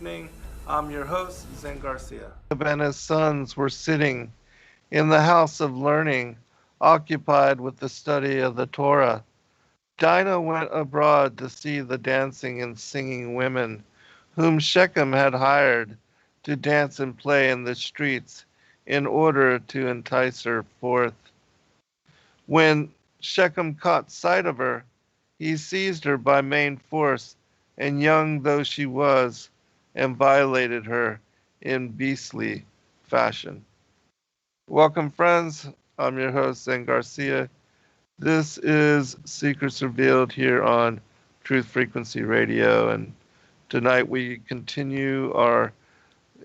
evening. I'm your host, Zen Garcia. And his sons were sitting in the house of learning, occupied with the study of the Torah. Dinah went abroad to see the dancing and singing women, whom Shechem had hired to dance and play in the streets in order to entice her forth. When Shechem caught sight of her, he seized her by main force, and young though she was, and violated her in beastly fashion. Welcome, friends. I'm your host, Zen Garcia. This is Secrets Revealed here on Truth Frequency Radio, and tonight we continue our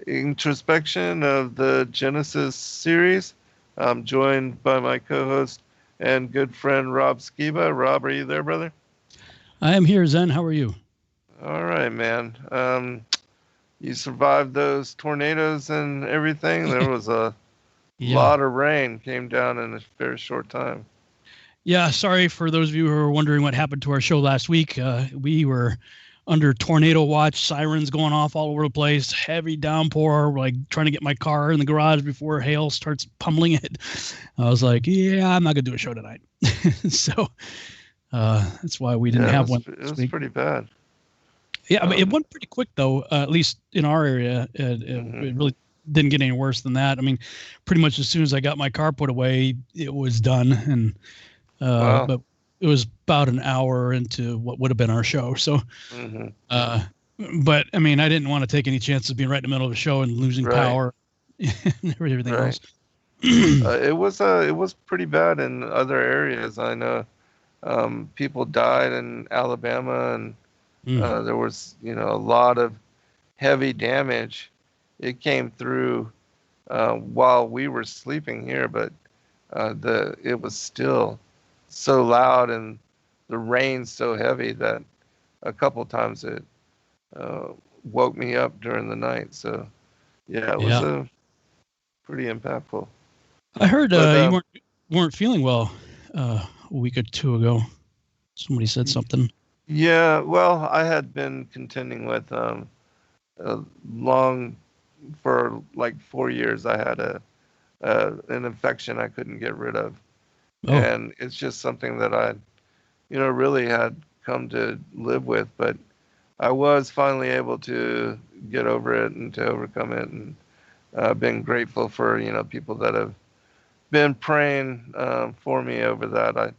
introspection of the Genesis series. I'm joined by my co-host and good friend Rob Skiba. Rob, are you there, brother? I am here, Zen. How are you? All right, man. You survived those tornadoes and everything. There was a lot of rain came down in a very short time. Yeah, sorry for those of you who are wondering what happened to our show last week. We were under tornado watch, sirens going off all over the place, heavy downpour, like trying to get my car in the garage before hail starts pummeling it. I was like, yeah, I'm not going to do a show tonight. So that's why we didn't have one. It was pretty bad. Yeah, but it went pretty quick, though, at least in our area. It really didn't get any worse than that. I mean, pretty much as soon as I got my car put away, it was done. And but it was about an hour into what would have been our show. So, but I mean, I didn't want to take any chances of being right in the middle of a show and losing power and everything else. It was pretty bad in other areas. I know people died in Alabama, and there was a lot of heavy damage. It came through while we were sleeping here, but it was still so loud and the rain so heavy that a couple times it woke me up during the night. So yeah, it was pretty impactful. I heard you weren't feeling well a week or two ago. Somebody said something. Yeah, well, I had been contending with for like 4 years. I had an infection I couldn't get rid of. And it's just something that I, really had come to live with. But I was finally able to get over it and to overcome it. And I've been grateful for, people that have been praying for me over that. I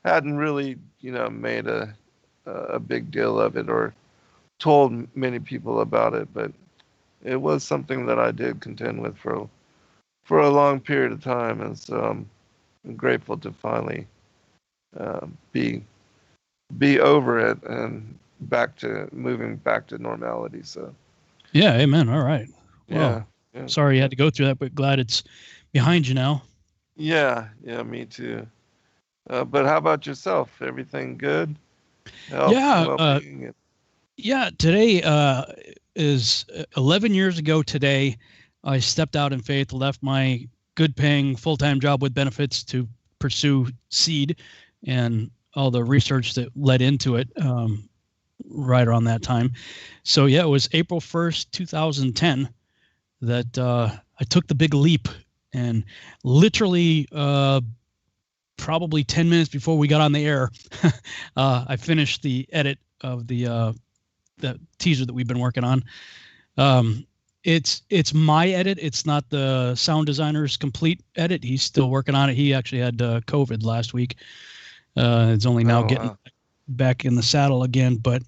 hadn't really, made a big deal of it or told many people about it. But it was something that I did contend with for a long period of time. And so I'm grateful to finally be over it and moving back to normality. So yeah, amen. All right. Well, yeah. Sorry you had to go through that, but glad it's behind you now. Yeah, me too. But how about yourself? Everything good? Health, yeah. Today is 11 years ago today. I stepped out in faith, left my good-paying full-time job with benefits to pursue seed and all the research that led into it right around that time. So, yeah, it was April 1st, 2010 that I took the big leap, and literally probably 10 minutes before we got on the air, I finished the edit of the teaser that we've been working on. It's my edit. It's not the sound designer's complete edit. He's still working on it. He actually had COVID last week. It's only now getting back in the saddle again. But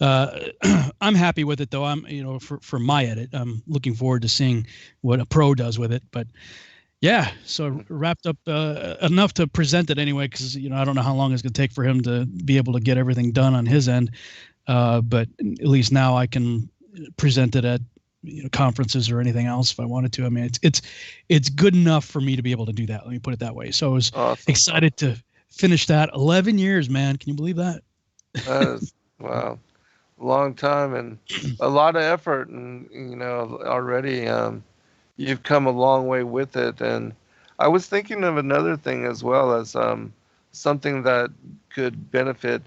I'm happy with it, though. I'm, for my edit, I'm looking forward to seeing what a pro does with it. But yeah, so wrapped up enough to present it anyway, because I don't know how long it's going to take for him to be able to get everything done on his end. But at least now I can present it at conferences or anything else if I wanted to. I mean, it's good enough for me to be able to do that. Let me put it that way. So I was excited to finish that. 11 years, man. Can you believe that? That is, wow. Long time and a lot of effort. And, already you've come a long way with it. And I was thinking of another thing as well as something that could benefit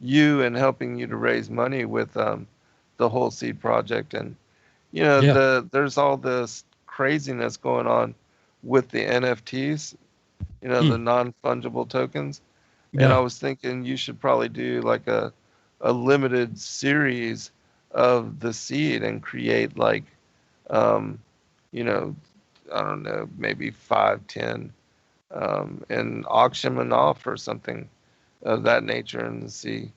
you in helping you to raise money with the the whole seed project. And Yeah. there's all this craziness going on with the NFTs, the non-fungible tokens. And I Yeah. was thinking you should probably do like a limited series of the seed and create like, you know, I don't know, maybe 5, 10, and auction them off or something of that nature and see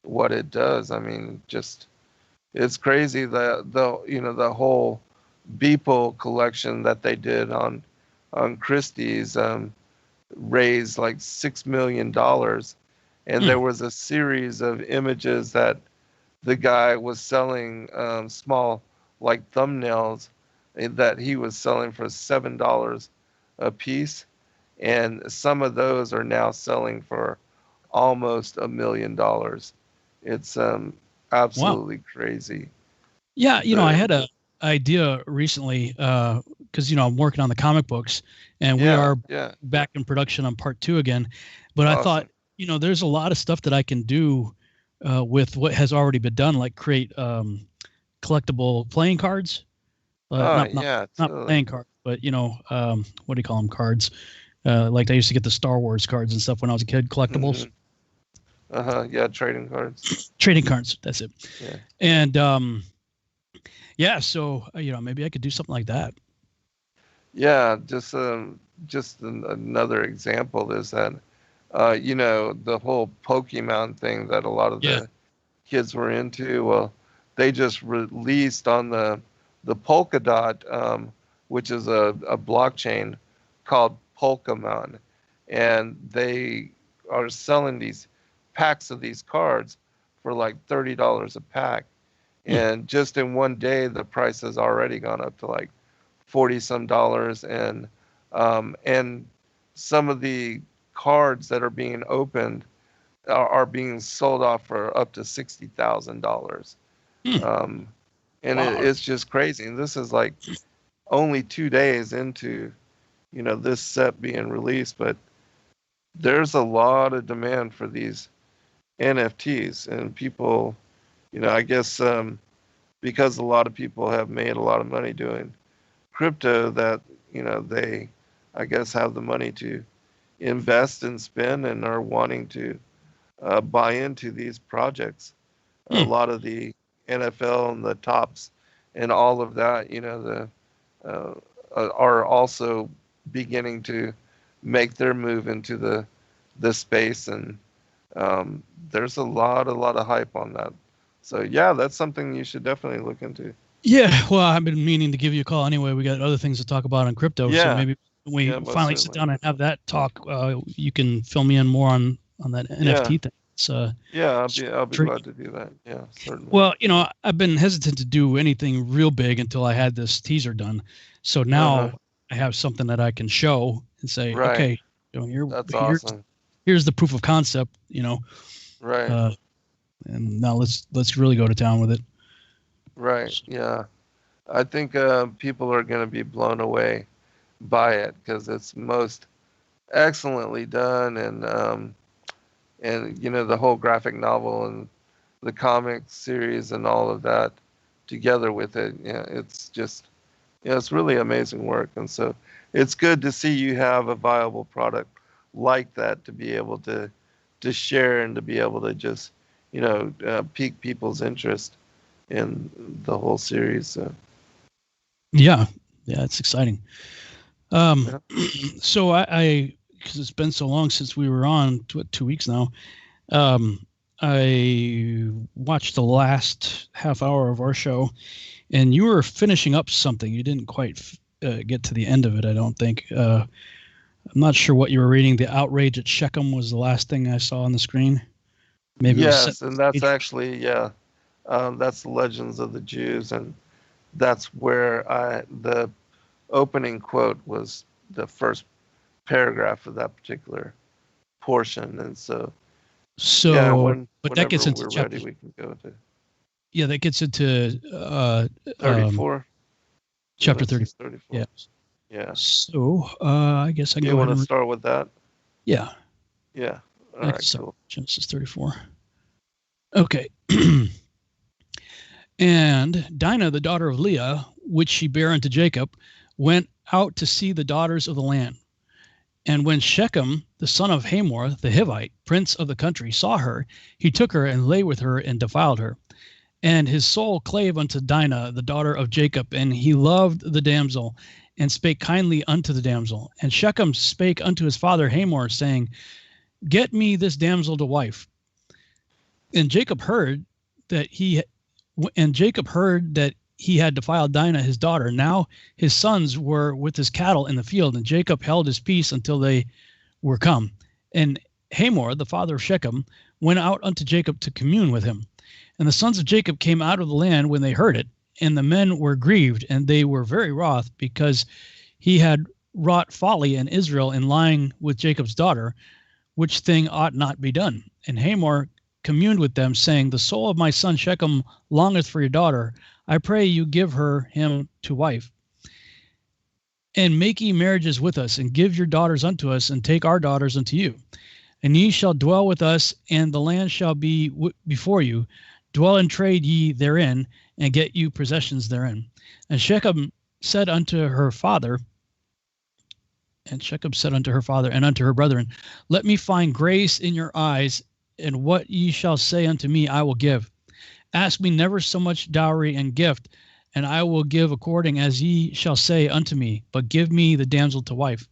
what it does. I mean, just it's crazy the whole Beeple collection that they did on Christie's raised like $6 million, and there was a series of images that the guy was selling, small like thumbnails, that he was selling for $7 a piece, and some of those are now selling for almost $1 million. It's Wow. absolutely crazy. Yeah. I had The a idea recently because I'm working on the comic books, and we yeah, are yeah, back in production on part 2 again. But I thought, awesome. there's a lot of stuff that I can do with what has already been done, like create collectible playing cards. Oh Not not yeah, not totally. playing cards, but what do you call them? Cards. Like I used to get the Star Wars cards and stuff when I was a kid. Hmm. Collectibles, Yeah, trading cards. trading cards. That's it. Yeah. And yeah, so maybe I could do something like that. Yeah, just another example is that the whole Pokemon thing that a lot of Yeah. the kids were into. Well, they just released on the Polkadot, which is a blockchain called Polkamon, and they are selling these packs of these cards for like $30 a pack. Hmm. And just in one day, the price has already gone up to like 40 some dollars, and some of the cards that are being opened are being sold off for up to $60,000. Hmm. Um, and Wow. it's just crazy. And this is like only 2 days into this set being released, but there's a lot of demand for these NFTs, and people, I guess, because a lot of people have made a lot of money doing crypto, that they, I guess, have the money to invest and spend and are wanting to buy into these projects. A Hmm. lot of the NFL and the tops and all of that, uh, are also beginning to make their move into the space, and there's a lot of hype on that. So yeah, that's something you should definitely look into. Yeah. Well, I've been meaning to give you a call anyway. We got other things to talk about on crypto, so Yeah, maybe when we yeah, most finally sit certainly. down and have that talk, you can fill me in more on that Yeah, NFT thing. It's yeah, it's I'll be glad intriguing. to do that. Yeah, certainly. Well, I've been hesitant to do anything real big until I had this teaser done. So Uh-huh. now I have something that I can show and say, Right. okay, That's here's awesome. here's the proof of concept, Right. uh, and now let's really go to town with it. Right. Yeah. I think people are going to be blown away by it because it's most excellently done, and the whole graphic novel and the comic series and all of that together with it. Yeah, it's just it's really amazing work, and so it's good to see you have a viable product like that to be able to share and to be able to just pique people's interest in the whole series. So Yeah, yeah, it's exciting. Um, yeah. so I because it's been so long since we were on 2 weeks now. Um, I watched the last half hour of our show, and you were finishing up something. You didn't quite get to the end of it, I don't think. I'm not sure what you were reading. The outrage at Shechem was the last thing I saw on the screen. Maybe it was set Yes, and that's stage. actually, yeah, that's the Legends of the Jews, and that's where the opening quote was the first paragraph of that particular portion, and so yeah, So, but that whenever gets into we're chapter. ready, we can go to Yeah, that gets into 34. chapter Genesis 30. 34. Yeah. Yeah. So I guess I can You go want ahead to and start with that? yeah. Yeah. All I can right. start Cool. Genesis 34. Okay. And Dinah, the daughter of Leah, which she bare unto Jacob, went out to see the daughters of the land. And when Shechem, the son of Hamor, the Hivite, prince of the country, saw her, he took her and lay with her and defiled her. And his soul clave unto Dinah, the daughter of Jacob, and he loved the damsel, and spake kindly unto the damsel. And Shechem spake unto his father Hamor, saying, Get me this damsel to wife. And Jacob heard that he had defiled Dinah his daughter. Now his sons were with his cattle in the field, and Jacob held his peace until they were come. And Hamor, the father of Shechem, went out unto Jacob to commune with him. And the sons of Jacob came out of the land when they heard it, and the men were grieved, and they were very wroth, because he had wrought folly in Israel in lying with Jacob's daughter, which thing ought not be done. And Hamor communed with them, saying, The soul of my son Shechem longeth for your daughter. I pray you give him to wife. And make ye marriages with us, and give your daughters unto us, and take our daughters unto you. And ye shall dwell with us, and the land shall be before you. Dwell and trade ye therein, and get you possessions therein. And Shechem said unto her father, and unto her brethren, Let me find grace in your eyes, and what ye shall say unto me I will give. Ask me never so much dowry and gift, and I will give according as ye shall say unto me, but give me the damsel to wife.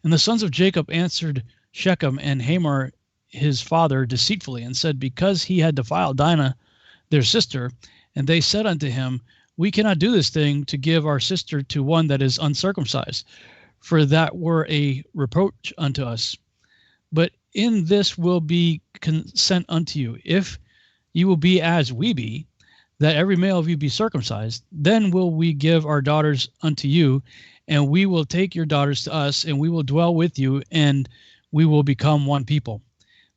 And the sons of Jacob answered Shechem and Hamor his father deceitfully, and said, Because he had defiled Dinah their sister. And they said unto him, We cannot do this thing, to give our sister to one that is uncircumcised, for that were a reproach unto us. But in this will be consent unto you, if you will be as we be, that every male of you be circumcised. Then will we give our daughters unto you, and we will take your daughters to us, and we will dwell with you, and we will become one people.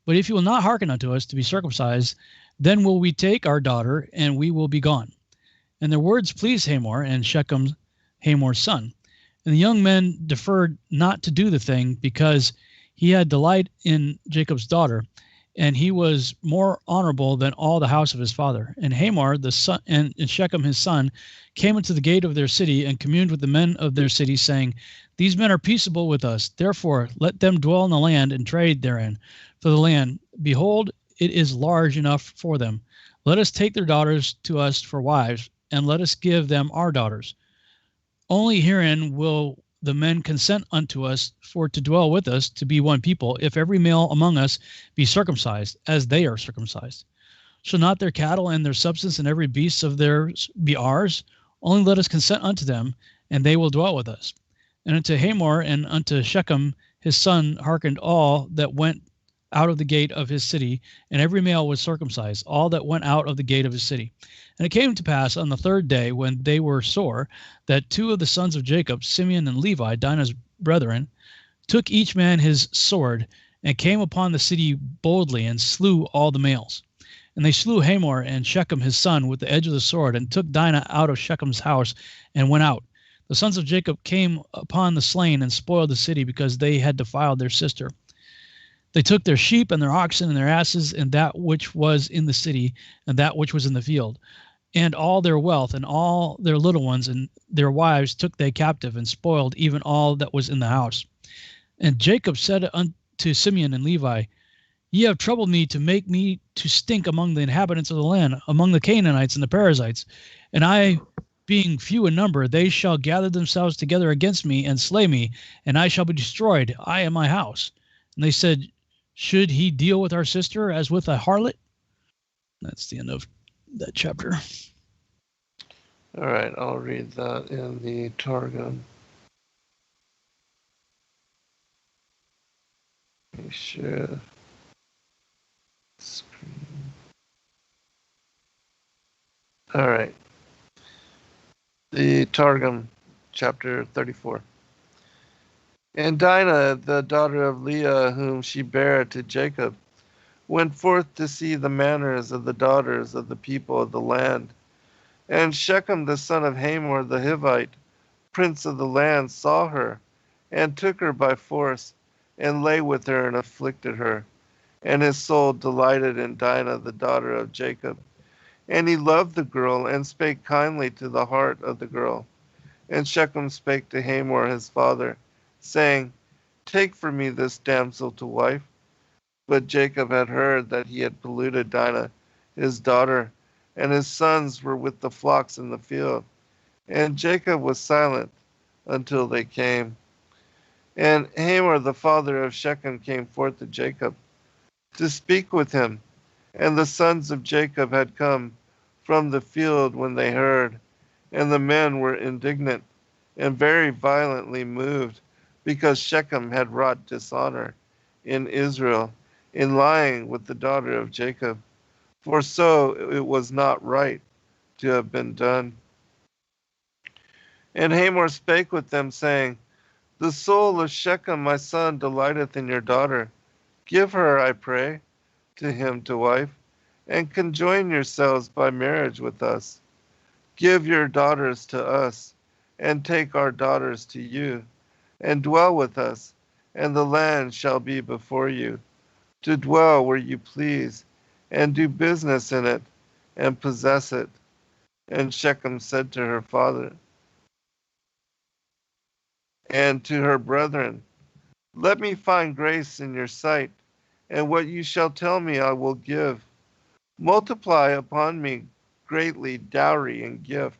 But if you will not hearken unto us to be circumcised, then will we take our daughter, and we will be gone. And their words pleased Hamor and Shechem, Hamor's son. And the young men deferred not to do the thing, because he had delight in Jacob's daughter, and he was more honorable than all the house of his father. And Hamor the son and Shechem his son came into the gate of their city, and communed with the men of their city, saying, These men are peaceable with us. Therefore let them dwell in the land, and trade therein. For the land, behold, it is large enough for them. Let us take their daughters to us for wives, and let us give them our daughters. Only herein will the men consent unto us for to dwell with us, to be one people, if every male among us be circumcised, as they are circumcised. Shall not their cattle and their substance and every beast of theirs be ours? Only let us consent unto them, and they will dwell with us. And unto Hamor and unto Shechem his son hearkened all that went out of the gate of his city, and every male was circumcised, all that went out of the gate of his city. And it came to pass on the third day, when they were sore, that two of the sons of Jacob, Simeon and Levi, Dinah's brethren, took each man his sword, and came upon the city boldly, and slew all the males. And they slew Hamor and Shechem his son with the edge of the sword, and took Dinah out of Shechem's house, and went out. The sons of Jacob came upon the slain, and spoiled the city, because they had defiled their sister. They took their sheep and their oxen and their asses, and that which was in the city, and that which was in the field, and all their wealth, and all their little ones, and their wives took they captive, and spoiled even all that was in the house. And Jacob said unto Simeon and Levi, Ye have troubled me to make me to stink among the inhabitants of the land, among the Canaanites and the Perizzites. And I, being few in number, they shall gather themselves together against me, and slay me, and I shall be destroyed, I and my house. And they said, Should he deal with our sister as with a harlot? That's the end of that chapter. All right, I'll read that in the Targum. Let me share screen. All right. The Targum, chapter 34. And Dinah, the daughter of Leah, whom she bare to Jacob, went forth to see the manners of the daughters of the people of the land. And Shechem, the son of Hamor the Hivite, prince of the land, saw her, and took her by force, and lay with her, and afflicted her. And his soul delighted in Dinah, the daughter of Jacob. And he loved the girl, and spake kindly to the heart of the girl. And Shechem spake to Hamor his father, saying, Take for me this damsel to wife. But Jacob had heard that he had polluted Dinah, his daughter, and his sons were with the flocks in the field. And Jacob was silent until they came. And Hamor the father of Shechem came forth to Jacob to speak with him. And the sons of Jacob had come from the field when they heard. And the men were indignant and very violently moved, because Shechem had wrought dishonor in Israel in lying with the daughter of Jacob. For so it was not right to have been done. And Hamor spake with them, saying, The soul of Shechem my son delighteth in your daughter. Give her, I pray, to him to wife, and conjoin yourselves by marriage with us. Give your daughters to us, and take our daughters to you, and dwell with us, and the land shall be before you, to dwell where you please, and do business in it, and possess it. And Shechem said to her father and to her brethren, Let me find grace in your sight, and what you shall tell me I will give. Multiply upon me greatly dowry and gift,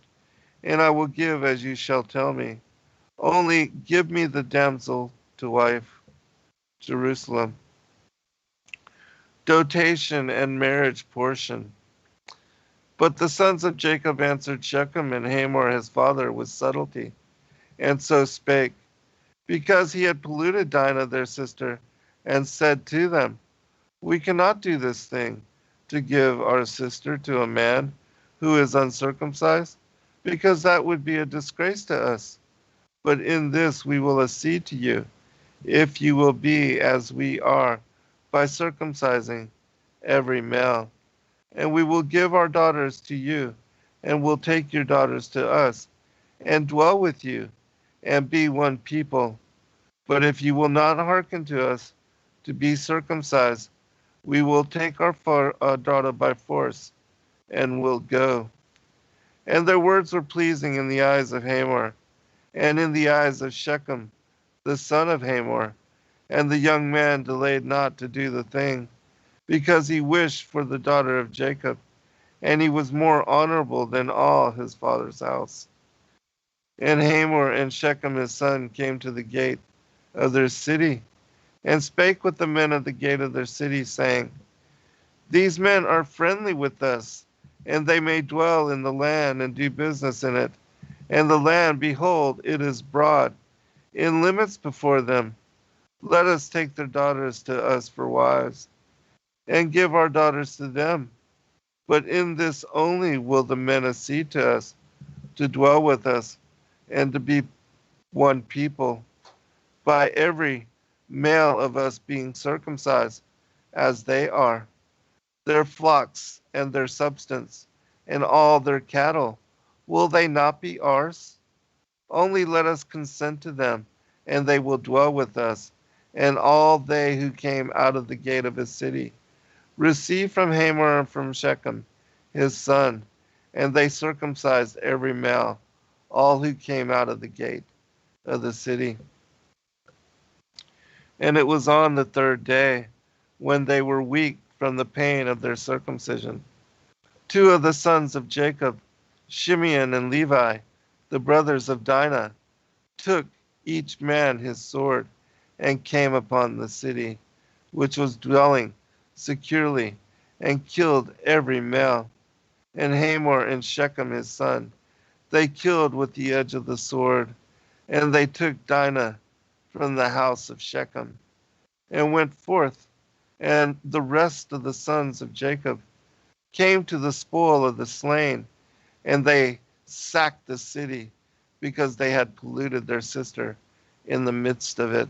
and I will give as you shall tell me. Only give me the damsel to wife. Jerusalem. Dotation and marriage portion. But the sons of Jacob answered Shechem and Hamor his father with subtlety, and so spake, because he had polluted Dinah their sister, and said to them, We cannot do this thing, to give our sister to a man who is uncircumcised, because that would be a disgrace to us. But in this we will accede to you, if you will be as we are, by circumcising every male. And we will give our daughters to you, and will take your daughters to us, and dwell with you, and be one people. But if you will not hearken to us to be circumcised, we will take our daughter by force, and will go. And their words were pleasing in the eyes of Hamor, and in the eyes of Shechem, the son of Hamor. And the young man delayed not to do the thing, because he wished for the daughter of Jacob, and he was more honorable than all his father's house. And Hamor and Shechem his son came to the gate of their city, and spake with the men of the gate of their city, saying, These men are friendly with us, and they may dwell in the land and do business in it. And the land, behold, it is broad, in limits before them. Let us take their daughters to us for wives, and give our daughters to them. But in this only will the men accede to us, to dwell with us, and to be one people, by every male of us being circumcised, as they are. Their flocks and their substance, and all their cattle, will they not be ours? Only let us consent to them, and they will dwell with us, and all they who came out of the gate of his city. Receive from Hamor and from Shechem, his son, and they circumcised every male, all who came out of the gate of the city. And it was on the third day, when they were weak from the pain of their circumcision, two of the sons of Jacob, Shimeon and Levi, the brothers of Dinah, took each man his sword, and came upon the city, which was dwelling securely, and killed every male. And Hamor and Shechem his son, they killed with the edge of the sword, and they took Dinah from the house of Shechem, and went forth. And the rest of the sons of Jacob came to the spoil of the slain, and they sacked the city, because they had polluted their sister in the midst of it.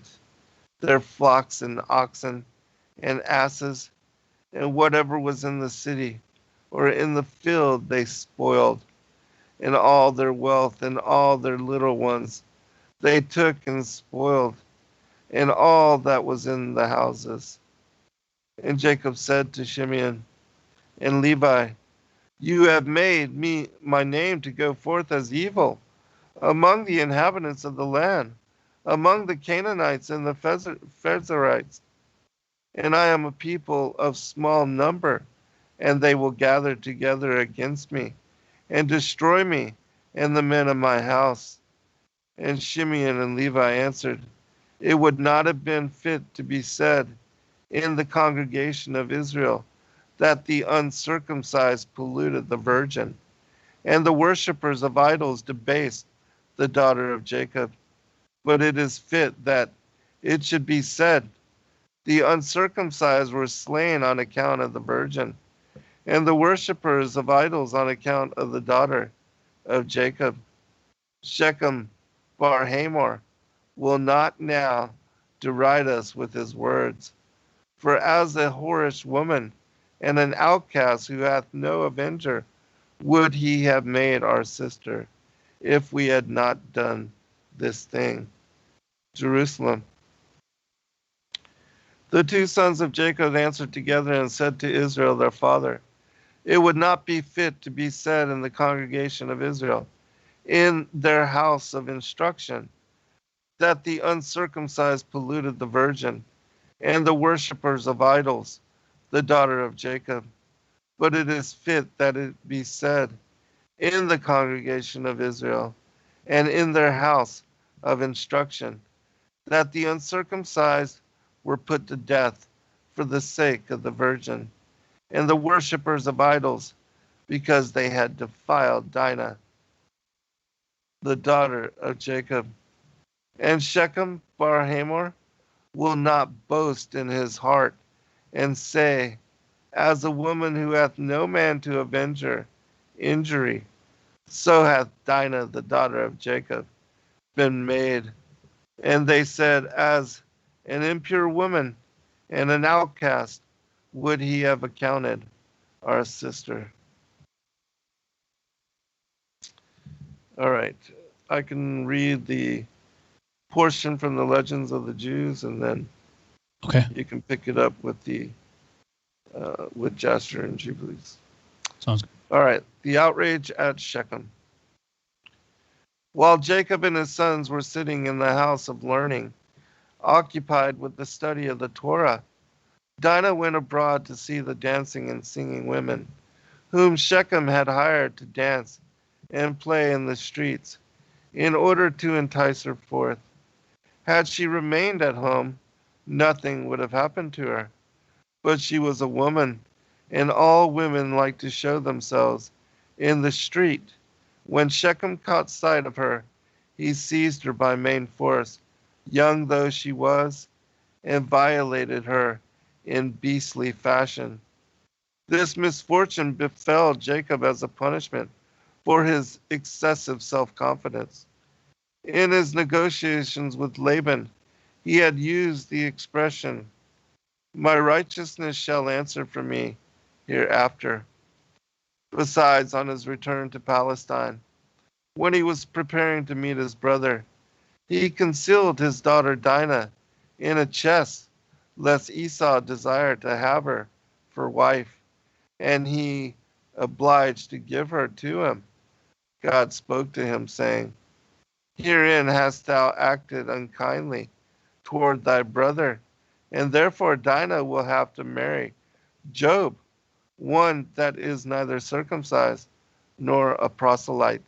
Their flocks and oxen and asses, and whatever was in the city or in the field they spoiled, and all their wealth and all their little ones they took and spoiled, and all that was in the houses. And Jacob said to Shimeon and Levi, You have made me my name to go forth as evil among the inhabitants of the land, among the Canaanites and the Pezerites. And I am a people of small number, and they will gather together against me and destroy me and the men of my house. And Shimeon and Levi answered, it would not have been fit to be said in the congregation of Israel that the uncircumcised polluted the virgin, and the worshippers of idols debased the daughter of Jacob. But it is fit that it should be said, the uncircumcised were slain on account of the virgin, and the worshippers of idols on account of the daughter of Jacob. Shechem Bar Hamor will not now deride us with his words. For as a whorish woman and an outcast who hath no avenger, would he have made our sister, if we had not done this thing. Jerusalem. The two sons of Jacob answered together and said to Israel their father, it would not be fit to be said in the congregation of Israel, in their house of instruction, that the uncircumcised polluted the virgin, and the worshippers of idols, the daughter of Jacob. But it is fit that it be said in the congregation of Israel, and in their house of instruction, that the uncircumcised were put to death for the sake of the virgin, and the worshippers of idols, because they had defiled Dinah, the daughter of Jacob. And Shechem Bar Hamor will not boast in his heart, and say, as a woman who hath no man to avenge her injury, so hath Dinah, the daughter of Jacob, been made. And they said, as an impure woman and an outcast would he have accounted our sister. All right, I can read the portion from the Legends of the Jews, and then you can pick it up with the with Jasher and Jubilees. Sounds good. All right, the outrage at Shechem. While Jacob and his sons were sitting in the house of learning, occupied with the study of the Torah, Dinah went abroad to see the dancing and singing women, whom Shechem had hired to dance and play in the streets, in order to entice her forth. Had she remained at home, nothing would have happened to her. But she was a woman, and all women like to show themselves in the street. When Shechem caught sight of her, he seized her by main force, young though she was, and violated her in beastly fashion. This misfortune befell Jacob as a punishment for his excessive self-confidence. In his negotiations with Laban, he had used the expression, my righteousness shall answer for me hereafter. Besides, on his return to Palestine, when he was preparing to meet his brother, he concealed his daughter Dinah in a chest, lest Esau desire to have her for wife, and he obliged to give her to him. God spoke to him, saying, herein hast thou acted unkindly toward thy brother, and therefore Dinah will have to marry Job, one that is neither circumcised nor a proselyte.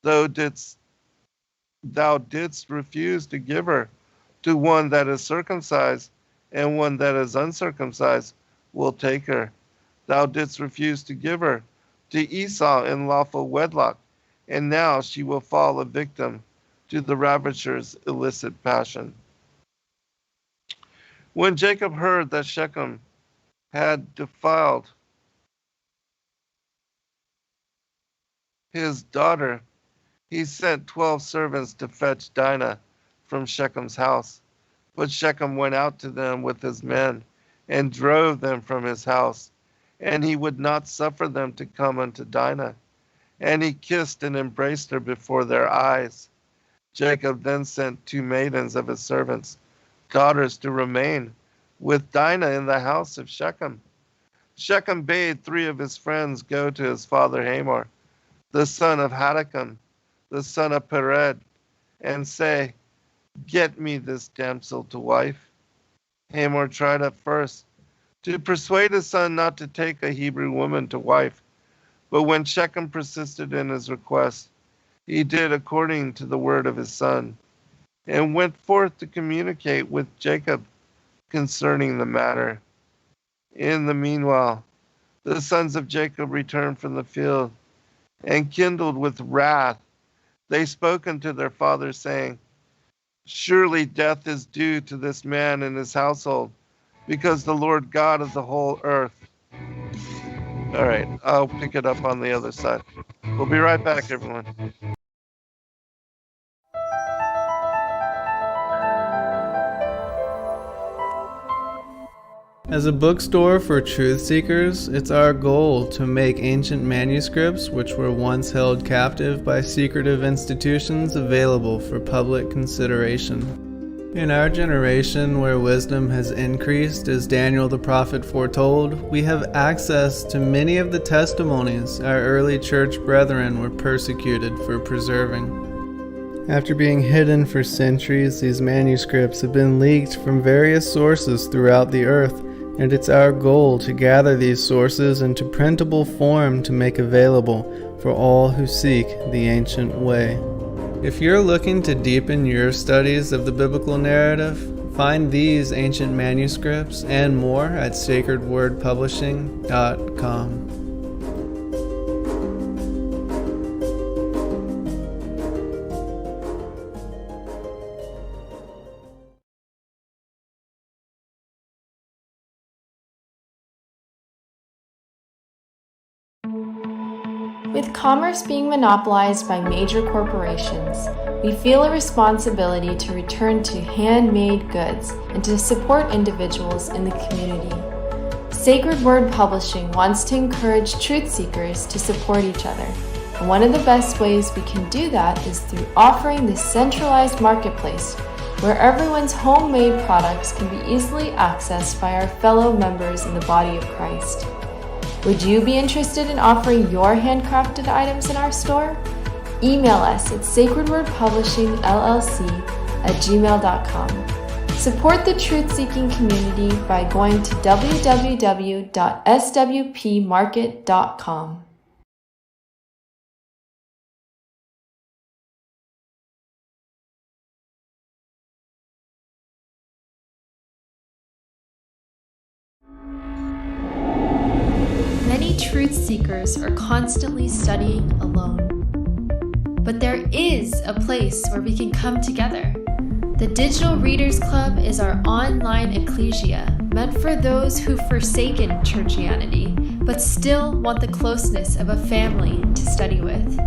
Thou didst refuse to give her to one that is circumcised, and one that is uncircumcised will take her. Thou didst refuse to give her to Esau in lawful wedlock, and now she will fall a victim to the ravisher's illicit passion. When Jacob heard that Shechem had defiled his daughter, he sent 12 servants to fetch Dinah from Shechem's house. But Shechem went out to them with his men, and drove them from his house, and he would not suffer them to come unto Dinah. And he kissed and embraced her before their eyes. Jacob then sent 2 maidens of his servants, daughters, to remain with Dinah in the house of Shechem. Shechem bade 3 of his friends go to his father Hamor, the son of Hadakam, the son of Pered, and say, "Get me this damsel to wife." Hamor tried at first to persuade his son not to take a Hebrew woman to wife, but when Shechem persisted in his request, he did according to the word of his son, and went forth to communicate with Jacob concerning the matter. In the meanwhile, the sons of Jacob returned from the field, and kindled with wrath, they spoke unto their father, saying, "Surely death is due to this man and his household, because the Lord God of the whole earth." All right, I'll pick it up on the other side. We'll be right back, everyone. As a bookstore for truth seekers, it's our goal to make ancient manuscripts which were once held captive by secretive institutions available for public consideration. In our generation, where wisdom has increased as Daniel the prophet foretold, we have access to many of the testimonies our early church brethren were persecuted for preserving. After being hidden for centuries, these manuscripts have been leaked from various sources throughout the earth, and it's our goal to gather these sources into printable form to make available for all who seek the ancient way. If you're looking to deepen your studies of the biblical narrative, find these ancient manuscripts and more at sacredwordpublishing.com. With commerce being monopolized by major corporations, we feel a responsibility to return to handmade goods and to support individuals in the community. Sacred Word Publishing wants to encourage truth seekers to support each other, and one of the best ways we can do that is through offering this centralized marketplace where everyone's homemade products can be easily accessed by our fellow members in the body of Christ. Would you be interested in offering your handcrafted items in our store? Email us at sacredwordpublishingllc@gmail.com. Support the truth-seeking community by going to www.swpmarket.com. Many truth seekers are constantly studying alone. But there is a place where we can come together. The Digital Readers Club is our online ecclesia meant for those who've forsaken churchianity but still want the closeness of a family to study with.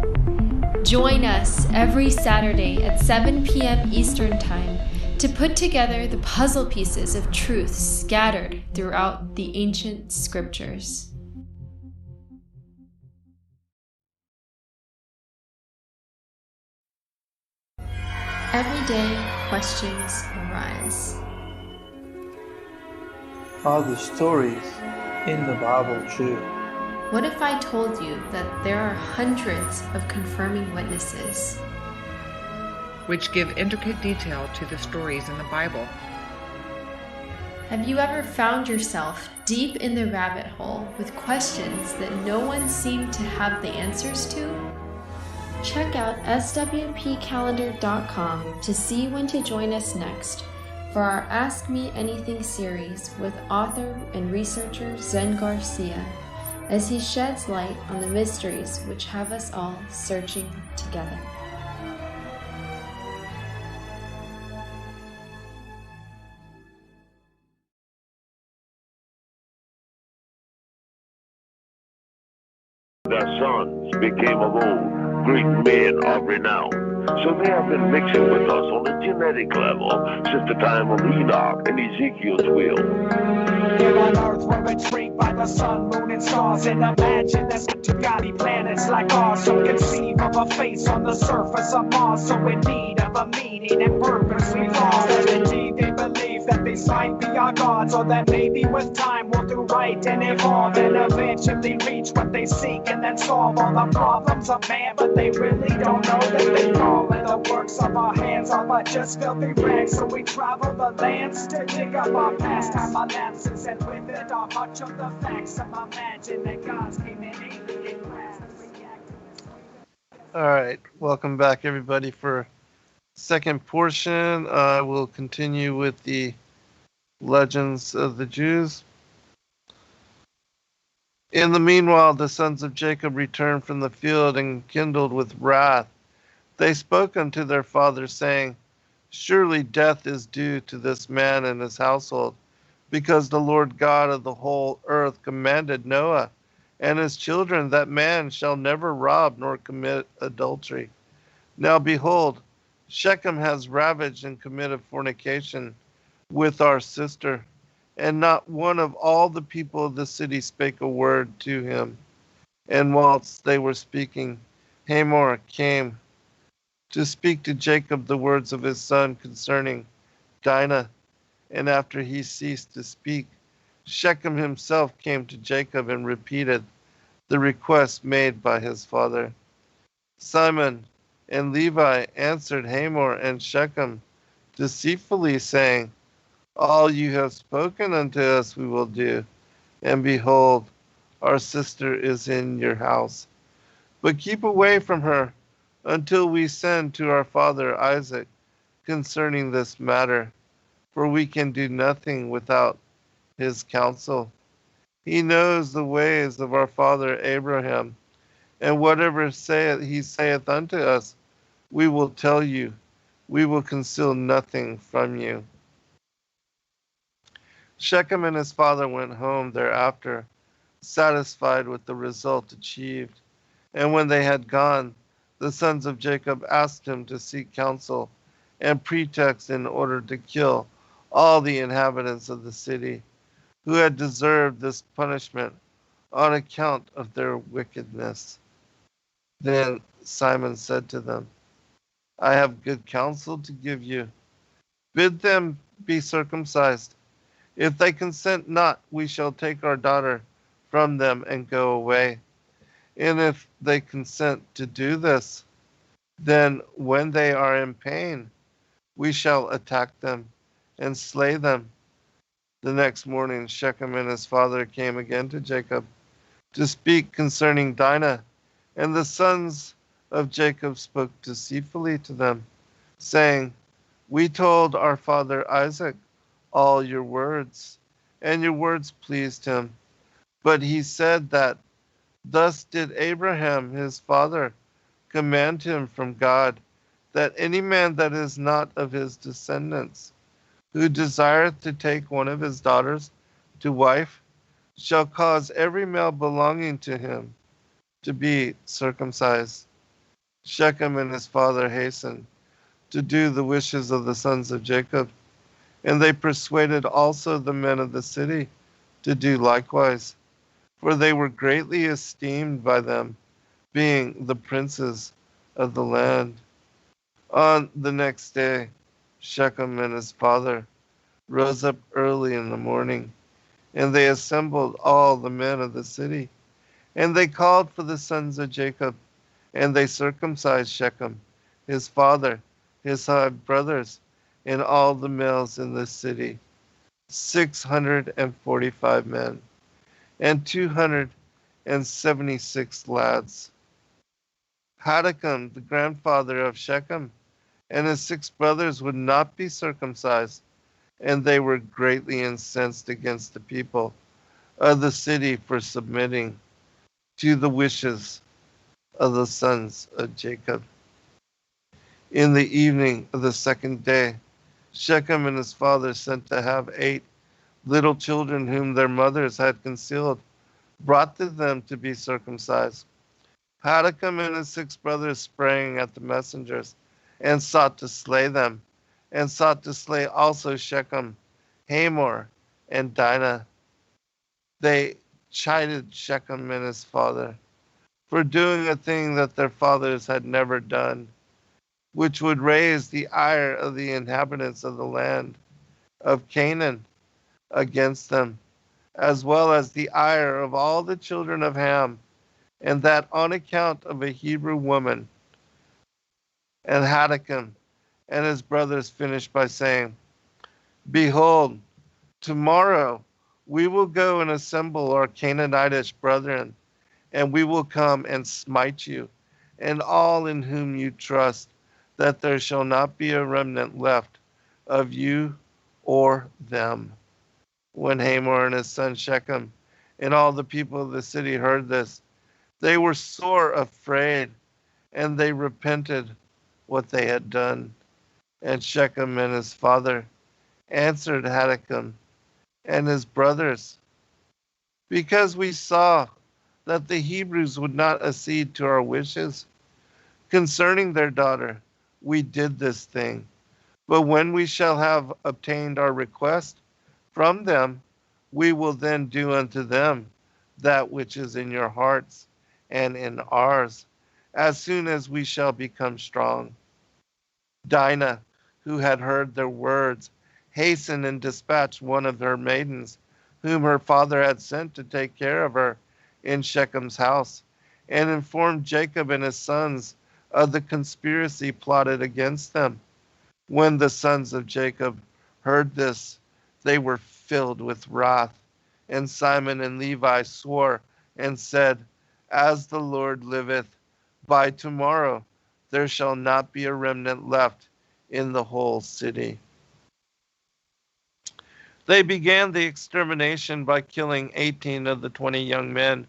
Join us every Saturday at 7 p.m. Eastern Time to put together the puzzle pieces of truth scattered throughout the ancient scriptures. Every day, questions arise. Are the stories in the Bible true? What if I told you that there are hundreds of confirming witnesses? Which give intricate detail to the stories in the Bible. Have you ever found yourself deep in the rabbit hole with questions that no one seemed to have the answers to? Check out swpcalendar.com to see when to join us next for our Ask Me Anything series with author and researcher Zen Garcia, as he sheds light on the mysteries which have us all searching together. Their sons became of old great men of renown. So they have been mixing with us on a genetic level since the time of Enoch and Ezekiel's will. Here on Earth, we're intrigued by the sun, moon, and stars, and imagine there's two gaudy planets like ours. So conceive of a face on the surface of Mars, so in need of a meaning and purpose we've lost. And indeed, they believe that these might be our gods, or that maybe with time we'll do right fight and evolve and eventually reach what they seek and then solve all the problems of man. But they really don't know that they fall in the works of our hands are but just filthy rags. So we travel the lands to dig up our past time, our lapses, and with it are much of the facts. Some imagine that gods came in alien class and reacted this way. All right, welcome back everybody for second portion. I will continue with the legends of the Jews. In the meanwhile, the sons of Jacob returned from the field and kindled with wrath. They spoke unto their father, saying, Surely death is due to this man and his household, because the Lord God of the whole earth commanded Noah and his children that man shall never rob nor commit adultery. Now behold, Shechem has ravaged and committed fornication with our sister, and not one of all the people of the city spake a word to him. And whilst they were speaking, Hamor came to speak to Jacob the words of his son concerning Dinah. And after he ceased to speak, Shechem himself came to Jacob and repeated the request made by his father. Simon and Levi answered Hamor and Shechem deceitfully, saying, All you have spoken unto us we will do, and behold, our sister is in your house. But keep away from her until we send to our father Isaac concerning this matter, for we can do nothing without his counsel. He knows the ways of our father Abraham, and whatever he saith unto us, we will tell you. We will conceal nothing from you. Shechem and his father went home thereafter, satisfied with the result achieved. And when they had gone, the sons of Jacob asked him to seek counsel and pretext in order to kill all the inhabitants of the city, who had deserved this punishment on account of their wickedness. Then Simon said to them, I have good counsel to give you. Bid them be circumcised. If they consent not, we shall take our daughter from them and go away. And if they consent to do this, then when they are in pain, we shall attack them and slay them. The next morning, Shechem and his father came again to Jacob to speak concerning Dinah, and the sons of Jacob spoke deceitfully to them, saying, We told our father Isaac all your words, and your words pleased him. But he said that, Thus did Abraham his father command him from God, that any man that is not of his descendants, who desireth to take one of his daughters to wife, shall cause every male belonging to him to be circumcised. Shechem and his father hastened to do the wishes of the sons of Jacob, and they persuaded also the men of the city to do likewise, for they were greatly esteemed by them, being the princes of the land. On the next day, Shechem and his father rose up early in the morning, and they assembled all the men of the city, and they called for the sons of Jacob, and they circumcised Shechem, his father, his brothers, and all the males in the city, 645 men, and 276 lads. Hadakam, the grandfather of Shechem, and his 6 brothers would not be circumcised, and they were greatly incensed against the people of the city for submitting to the wishes of the sons of Jacob. In the evening of the second day, Shechem and his father sent to have 8 little children whom their mothers had concealed, brought to them to be circumcised. Hadakam and his 6 brothers sprang at the messengers and sought to slay them, and sought to slay also Shechem, Hamor, and Dinah. They chided Shechem and his father for doing a thing that their fathers had never done, which would raise the ire of the inhabitants of the land of Canaan against them. as well as the ire of all the children of Ham, and that on account of a Hebrew woman. And Hadakam and his brothers finished by saying, Behold, tomorrow we will go and assemble our Canaanitish brethren, and we will come and smite you, and all in whom you trust, that there shall not be a remnant left of you or them. When Hamor and his son Shechem and all the people of the city heard this, they were sore afraid, and they repented what they had done. And Shechem and his father answered Hadakam and his brothers, because we saw that the Hebrews would not accede to our wishes concerning their daughter, we did this thing. But when we shall have obtained our request from them, we will then do unto them that which is in your hearts and in ours, as soon as we shall become strong. Dinah, who had heard their words, hastened and dispatched one of her maidens, whom her father had sent to take care of her in Shechem's house, and informed Jacob and his sons of the conspiracy plotted against them. When the sons of Jacob heard this, they were filled with wrath. And Simon and Levi swore and said, As the Lord liveth, by tomorrow there shall not be a remnant left in the whole city. They began the extermination by killing 18 of the 20 young men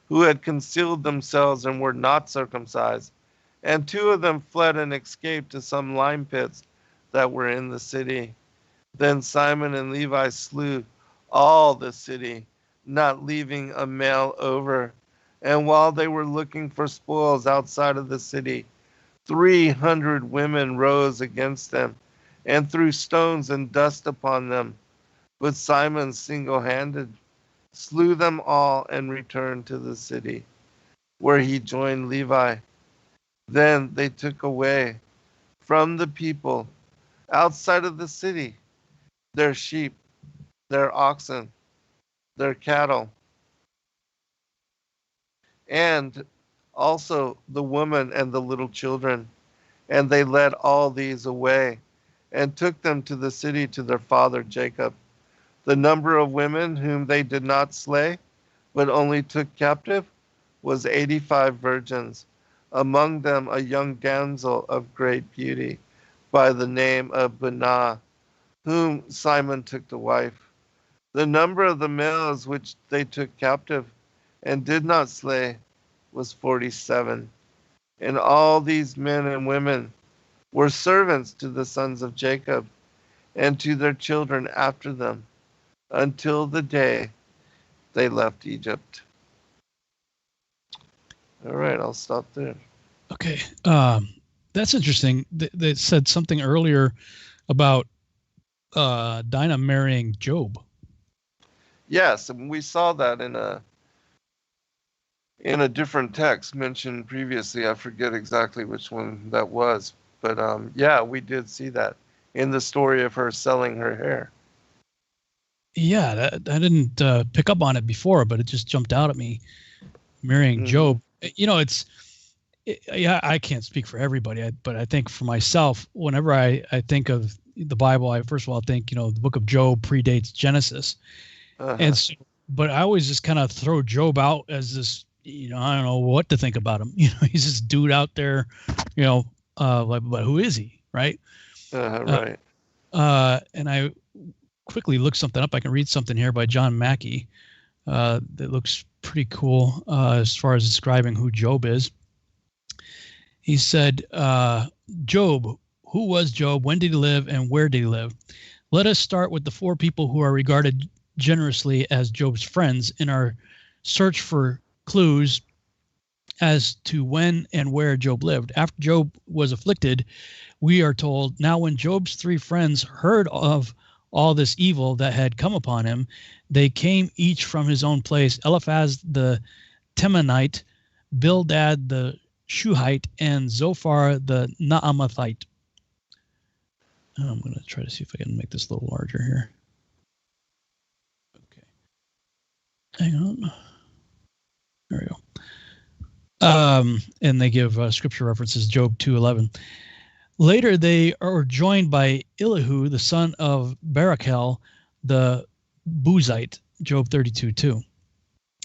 who had concealed themselves and were not circumcised, and 2 of them fled and escaped to some lime pits that were in the city. Then Simon and Levi slew all the city, not leaving a male over. And while they were looking for spoils outside of the city, 300 women rose against them and threw stones and dust upon them. But Simon single-handed slew them all and returned to the city, where he joined Levi. Then they took away from the people outside of the city their sheep, their oxen, their cattle, and also the woman and the little children. And they led all these away and took them to the city to their father Jacob. The number of women whom they did not slay, but only took captive, was 85 virgins, among them a young damsel of great beauty, by the name of Bunah, whom Simon took to wife. The number of the males which they took captive and did not slay was 47. And all these men and women were servants to the sons of Jacob and to their children after them, until the day they left Egypt. All right, I'll stop there. Okay. That's interesting. They said something earlier about Dinah marrying Job. Yes, and we saw that in a different text mentioned previously. I forget exactly which one that was. But yeah, we did see that in the story of her selling her hair. Yeah, I didn't pick up on it before, but it just jumped out at me. Marrying Job. You know, yeah, I can't speak for everybody, but I think for myself, whenever I think of the Bible, I first of all think, the book of Job predates Genesis. And so, but I always just kind of throw Job out as this, I don't know what to think about him. He's this dude out there, but who is he? Right. Right. And I quickly looked something up. I can read something here by John Mackey that looks pretty cool as far as describing who Job is. He said, Job, who was Job? When did he live and where did he live? Let us start with the 4 people who are regarded generously as Job's friends in our search for clues as to when and where Job lived. After Job was afflicted, we are told, now when Job's 3 friends heard of all this evil that had come upon him, they came each from his own place, Eliphaz the Temanite, Bildad the Shuhite, and Zophar the Naamathite. I'm going to try to see if I can make this a little larger here. Okay. hang on. There we go. And they give scripture references, Job 2:11. Later, they are joined by Elihu, the son of Barachel, the Buzite, Job 32:2.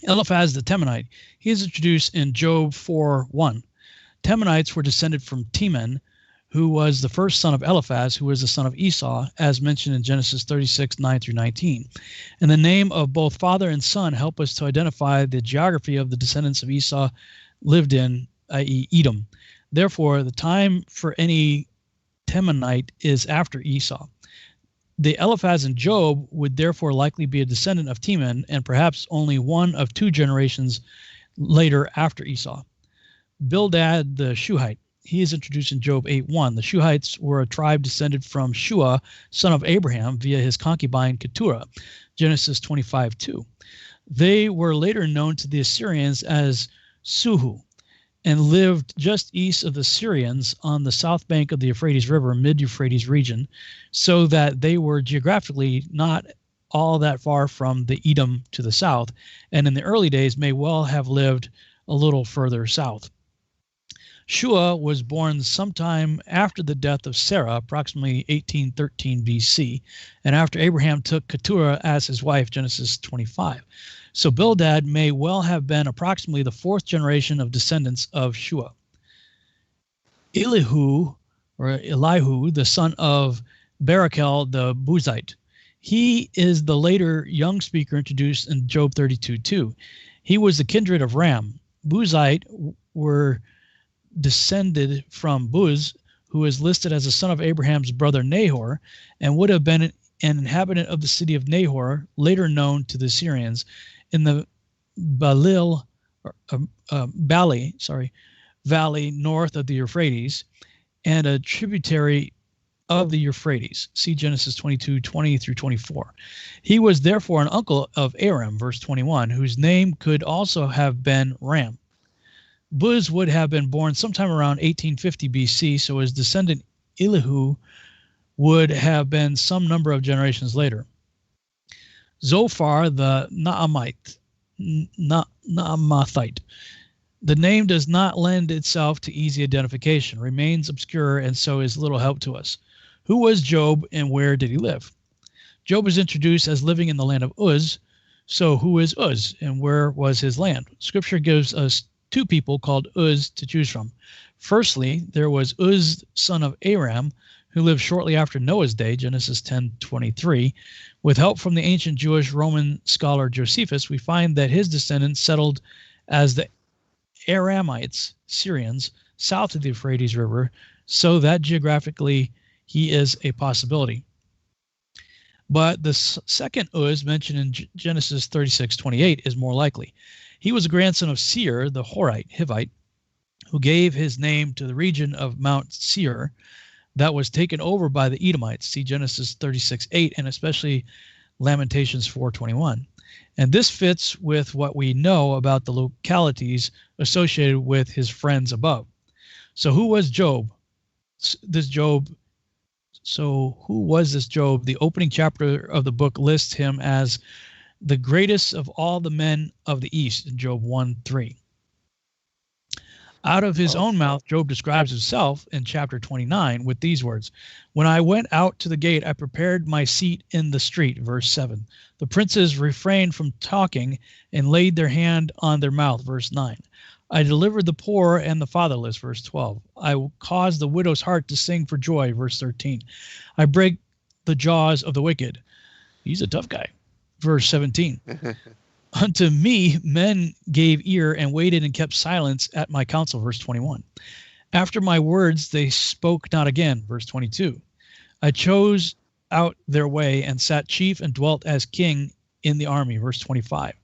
Eliphaz the Temanite, he is introduced in Job 4:1. Temanites were descended from Teman, who was the first son of Eliphaz, who was the son of Esau, as mentioned in Genesis 36:9-19. And the name of both father and son help us to identify the geography of the descendants of Esau lived in, i.e. Edom. Therefore, the time for any Temanite is after Esau. The Eliphaz in Job would therefore likely be a descendant of Teman, and perhaps only one of two generations later after Esau. Bildad the Shuhite, he is introduced in Job 8:1. The Shuhites were a tribe descended from Shua, son of Abraham, via his concubine Keturah, Genesis 25:2. They were later known to the Assyrians as Suhu, and lived just east of the Syrians on the south bank of the Euphrates River, mid-Euphrates region, so that they were geographically not all that far from the Edom to the south, and in the early days may well have lived a little further south. Shua was born sometime after the death of Sarah, approximately 1813 BC, and after Abraham took Keturah as his wife, Genesis 25. So Bildad may well have been approximately the fourth generation of descendants of Shua. Elihu, the son of Barachel the Buzite, he is the later young speaker introduced in Job 32:2. He was the kindred of Ram. Buzite were descended from Buz, who is listed as the son of Abraham's brother Nahor, and would have been an inhabitant of the city of Nahor, later known to the Syrians, in the valley north of the Euphrates, and a tributary of the Euphrates. See Genesis 22:20-24. He was therefore an uncle of Aram, verse 21, whose name could also have been Ram. Buz would have been born sometime around 1850 BC, so his descendant Elihu would have been some number of generations later. Zophar the Naamathite. The name does not lend itself to easy identification, remains obscure, and so is little help to us. Who was Job and where did he live? Job is introduced as living in the land of Uz. So who is Uz and where was his land? Scripture gives us two people called Uz to choose from. Firstly, there was Uz, son of Aram, who lived shortly after Noah's day, Genesis 10:23. With help from the ancient Jewish Roman scholar Josephus, we find that his descendants settled as the Aramites, Syrians, south of the Euphrates River, so that geographically he is a possibility. But the second Uz mentioned in Genesis 36:28 is more likely. He was a grandson of Seir, the Hivite, who gave his name to the region of Mount Seir that was taken over by the Edomites. See Genesis 36:8 and especially Lamentations 4:21. And this fits with what we know about the localities associated with his friends above. So who was Job? Who was this Job? The opening chapter of the book lists him as the greatest of all the men of the East in Job 1:3. Out of his own mouth, Job describes himself in chapter 29 with these words: "When I went out to the gate, I prepared my seat in the street," verse 7. "The princes refrained from talking and laid their hand on their mouth," verse 9. "I delivered the poor and the fatherless," verse 12. "I will cause the widow's heart to sing for joy," verse 13. "I break the jaws of the wicked." He's a tough guy. Verse 17. "Unto me men gave ear and waited and kept silence at my counsel," verse 21. "After my words they spoke not again," verse 22. "I chose out their way and sat chief and dwelt as king in the army," verse 25.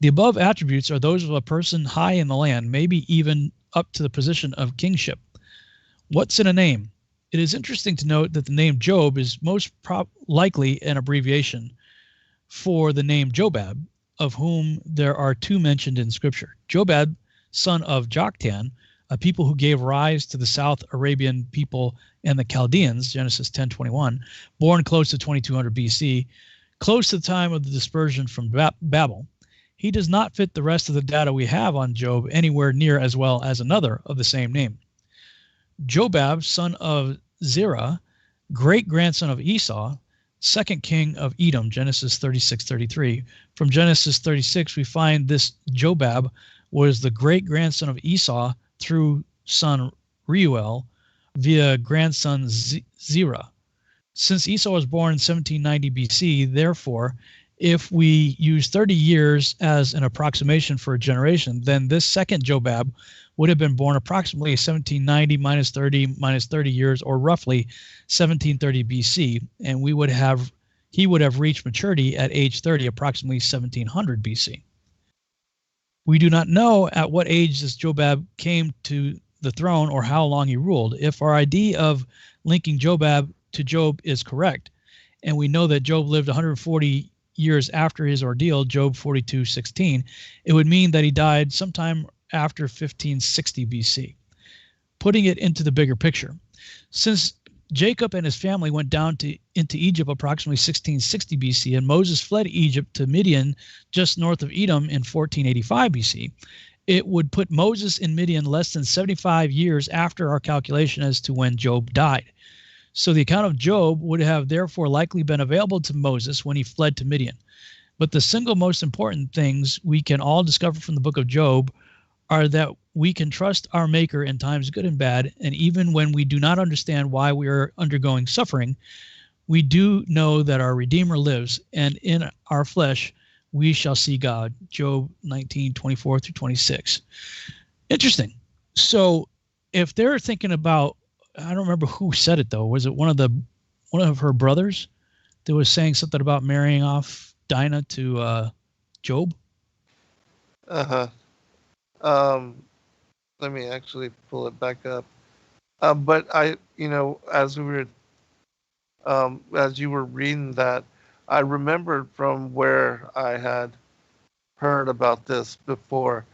The above attributes are those of a person high in the land, maybe even up to the position of kingship. What's in a name? It is interesting to note that the name Job is most likely an abbreviation for the name Jobab, of whom there are two mentioned in Scripture. Jobab, son of Joktan, a people who gave rise to the South Arabian people and the Chaldeans, Genesis 10:21, born close to 2200 BC, close to the time of the dispersion from Babel. he does not fit the rest of the data we have on Job anywhere near as well as another of the same name. Jobab, son of Zerah, great-grandson of Esau, second king of Edom, Genesis 36:33. From Genesis 36, we find this Jobab was the great-grandson of Esau through son Reuel via grandson Zerah. Since Esau was born in 1790 BC, therefore, if we use 30 years as an approximation for a generation, then this second Jobab would have been born approximately 1790 minus 30 years, or roughly 1730 BC, and he would have reached maturity at age 30, approximately 1700 BC. We do not know at what age this Jobab came to the throne or how long he ruled. If our idea of linking Jobab to Job is correct, and we know that Job lived 140 years after his ordeal, Job 42:16, it would mean that he died sometime after 1560 BC. Putting it into the bigger picture, since Jacob and his family went down into Egypt approximately 1660 BC, and Moses fled Egypt to Midian just north of Edom in 1485 BC, it would put Moses in Midian less than 75 years after our calculation as to when Job died. So the account of Job would have therefore likely been available to Moses when he fled to Midian. But the single most important things we can all discover from the book of Job are that we can trust our Maker in times good and bad, and even when we do not understand why we are undergoing suffering, we do know that our Redeemer lives, and in our flesh we shall see God. Job 19:24-26. Interesting. So if they're thinking about, I don't remember who said it though. Was it one of her brothers that was saying something about marrying off Dinah to Job? Let me actually pull it back up. But as you were reading that, I remembered from where I had heard about this before.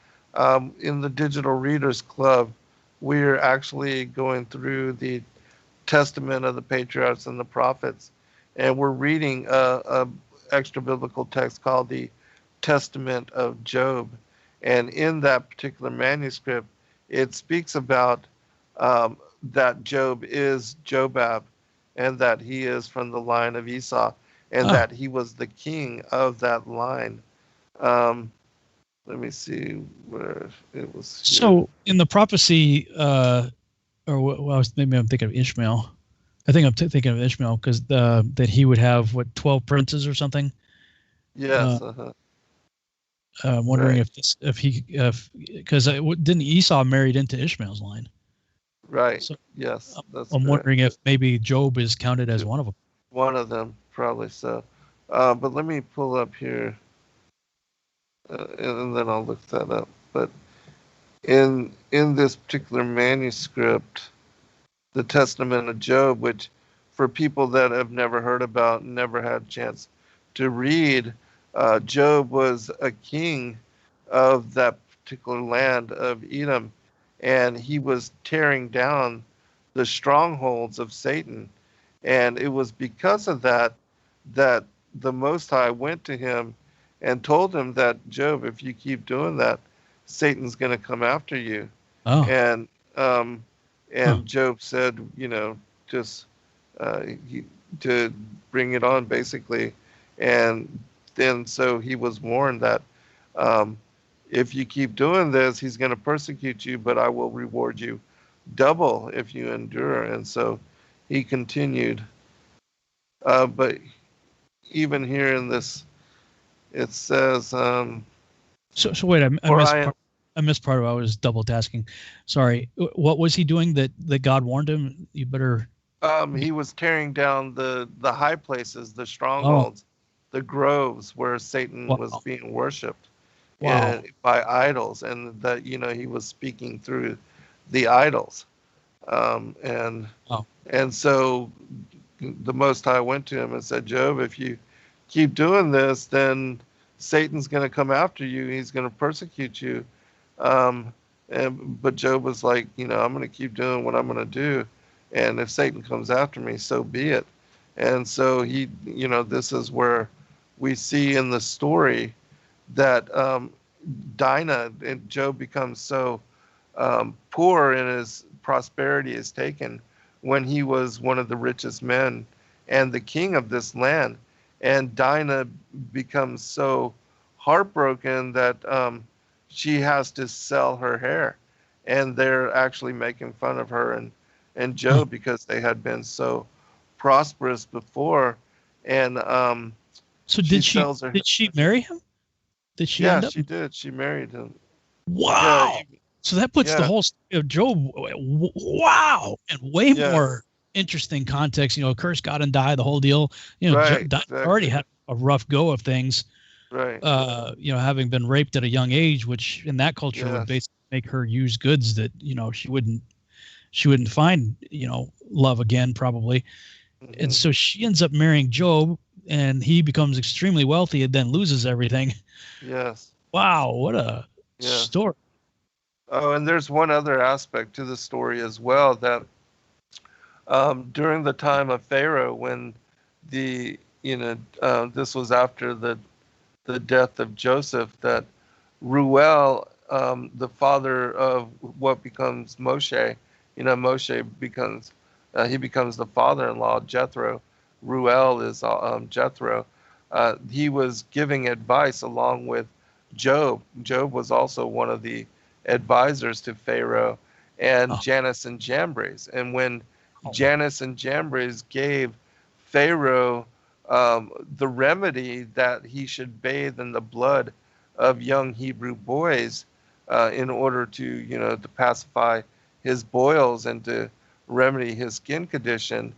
In the Digital Readers Club, we're actually going through the Testament of the Patriarchs and the Prophets, and we're reading a extra biblical text called the Testament of Job. And in that particular manuscript, it speaks about that Job is Jobab, and that he is from the line of Esau, and that he was the king of that line. Let me see where it was. So in the prophecy, maybe I'm thinking of Ishmael. I think I'm thinking of Ishmael because that he would have 12 princes or something. Yes. I'm wondering because didn't Esau married into Ishmael's line? Right. So, yes. I'm wondering if maybe Job is counted as one of them. One of them, probably so. But let me pull up here, and then I'll look that up. But in this particular manuscript, the Testament of Job, which for people that have never heard about, never had a chance to read, Job was a king of that particular land of Edom, and he was tearing down the strongholds of Satan. And it was because of that the Most High went to him and told him that, Job, if you keep doing that, Satan's going to come after you. Oh. And Job said, just to bring it on, basically. And then so he was warned that if you keep doing this, he's going to persecute you, but I will reward you double if you endure. And so he continued. But even here in this, it says... So wait, I missed part of it. I was double tasking. Sorry. What was he doing that God warned him? You better... he was tearing down the high places, the strongholds, the groves where Satan was being worshipped by idols, and that, he was speaking through the idols. And so the Most High went to him and said, Job, if you keep doing this, then Satan's going to come after you. He's going to persecute you. But Job was like, I'm going to keep doing what I'm going to do. And if Satan comes after me, so be it. And so he, this is where we see in the story that Dinah and Job becomes so poor and his prosperity is taken when he was one of the richest men and the king of this land. And Dinah becomes so heartbroken that she has to sell her hair. And they're actually making fun of her and Job because they had been so prosperous before. And so did she marry him? Did she end up? She did. She married him. Wow. Yeah, so that puts the whole story of Job, wow, and way more interesting context. You know, curse God and die, the whole deal. You know, Job already had a rough go of things. Right. You know, having been raped at a young age, which in that culture would basically make her use goods that, you know, she wouldn't find, you know, love again probably. Mm-hmm. And so she ends up marrying Job, and he becomes extremely wealthy and then loses everything. Yes. Wow, what a story. Oh, and there's one other aspect to the story as well, that during the time of Pharaoh, when this was after the death of Joseph, that Ruel, the father of what becomes Moshe, Moshe becomes the father-in-law of Jethro. Ruel is Jethro. He was giving advice along with Job. Job was also one of the advisors to Pharaoh and Jannes and Jambres. And when Jannes and Jambres gave Pharaoh the remedy that he should bathe in the blood of young Hebrew boys in order to pacify his boils and to remedy his skin condition,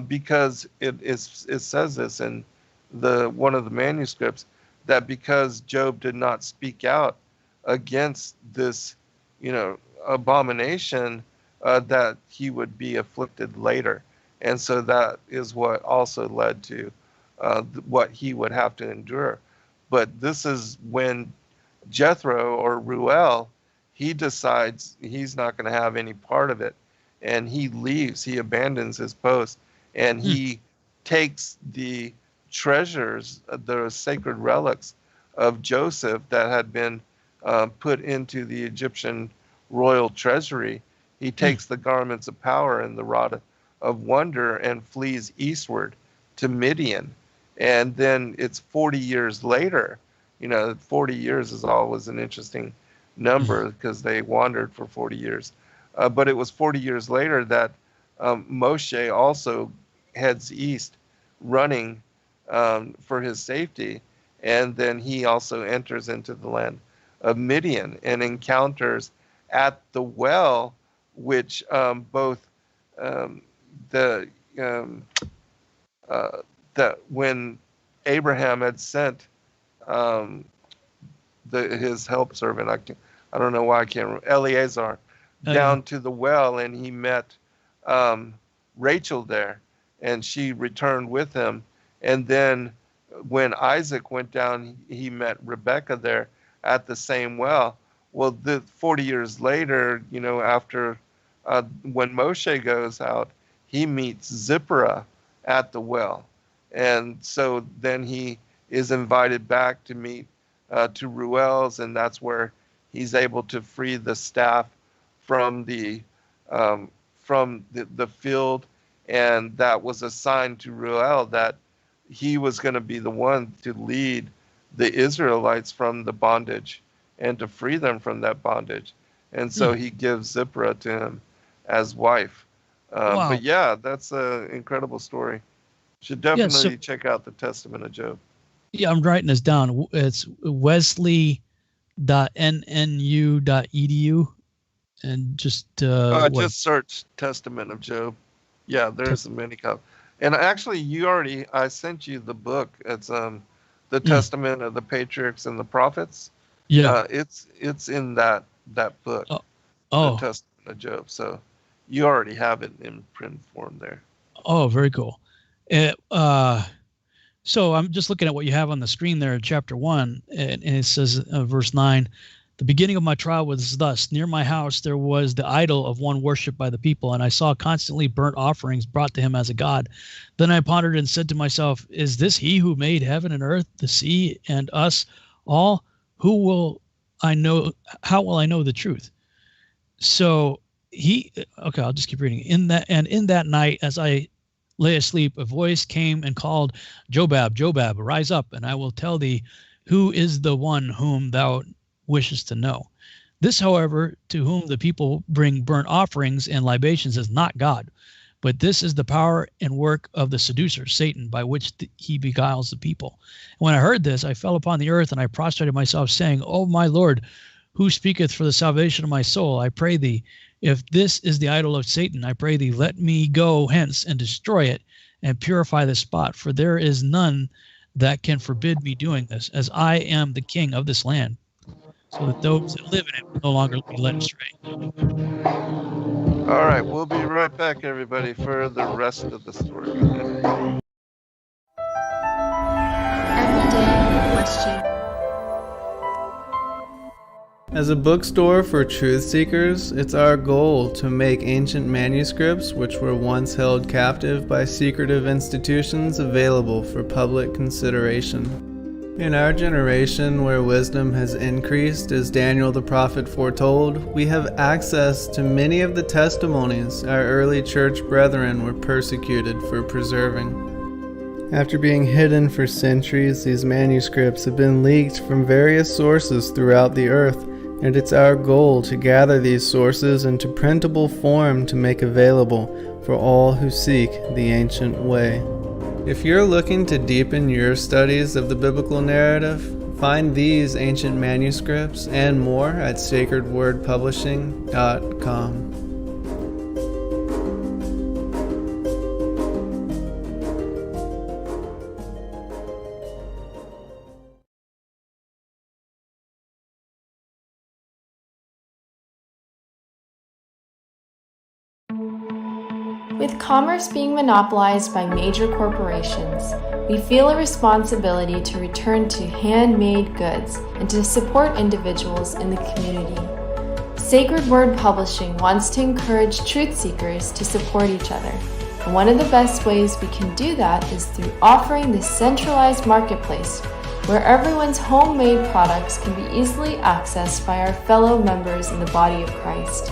because it says this in one of the manuscripts, that because Job did not speak out against this, abomination, that he would be afflicted later. And so that is what also led to what he would have to endure. But this is when Jethro, or Ruel, he decides he's not going to have any part of it. And he leaves, he abandons his post, and he takes the treasures, the sacred relics of Joseph that had been put into the Egyptian royal treasury. He takes the garments of power and the rod of wonder and flees eastward to Midian. And then it's 40 years later. 40 years is always an interesting number because they wandered for 40 years. But it was 40 years later that Moshe also heads east, running for his safety. And then he also enters into the land of Midian and encounters at the well, which when Abraham had sent his help servant, I don't know why I can't remember, Eleazar, down to the well, and he met Rachel there, and she returned with him. And then when Isaac went down, he met Rebekah there at the same well. Well, 40 years later, after when Moshe goes out, he meets Zipporah at the well. And so then he is invited back to meet to Ruel's, and that's where he's able to free the staff from the field. And that was a sign to Ruel that he was going to be the one to lead the Israelites from the bondage and to free them from that bondage. And so he gives Zipporah to him as wife. Wow. But yeah, that's an incredible story. Should definitely check out the Testament of Job. Yeah, I'm writing this down. It's wesley.nnu.edu. And just just search Testament of Job. Yeah, there's many copies. And actually, I sent you the book. It's the Testament of the Patriarchs and the Prophets. Yeah, it's in that book. The Testament of Job. So you already have it in print form there. Oh, very cool. So I'm just looking at what you have on the screen there in chapter 1, and it says, verse 9, "The beginning of my trial was thus. Near my house there was the idol of one worshipped by the people, and I saw constantly burnt offerings brought to him as a god. Then I pondered and said to myself, is this he who made heaven and earth, the sea, and us, all, how will I know the truth? So I'll just keep reading. In that night, as I lay asleep, a voice came and called, Jobab, Jobab, rise up, and I will tell thee who is the one whom thou wishest to know. This, however, to whom the people bring burnt offerings and libations is not God, but this is the power and work of the seducer, Satan, by which he beguiles the people. And when I heard this, I fell upon the earth, and I prostrated myself, saying, O my Lord, who speaketh for the salvation of my soul, I pray thee, if this is the idol of Satan, I pray thee, let me go hence and destroy it and purify the spot, for there is none that can forbid me doing this, as I am the king of this land, so that those that live in it will no longer be led astray. All right, we'll be right back, everybody, for the rest of the story. Everyday question. As a bookstore for truth seekers, it's our goal to make ancient manuscripts which were once held captive by secretive institutions available for public consideration. In our generation, where wisdom has increased as Daniel the prophet foretold, we have access to many of the testimonies our early church brethren were persecuted for preserving. After being hidden for centuries, these manuscripts have been leaked from various sources throughout the earth, and it's our goal to gather these sources into printable form to make available for all who seek the ancient way. If you're looking to deepen your studies of the biblical narrative, find these ancient manuscripts and more at sacredwordpublishing.com. With commerce being monopolized by major corporations, we feel a responsibility to return to handmade goods and to support individuals in the community. Sacred Word Publishing wants to encourage truth seekers to support each other. And one of the best ways we can do that is through offering this centralized marketplace where everyone's homemade products can be easily accessed by our fellow members in the body of Christ.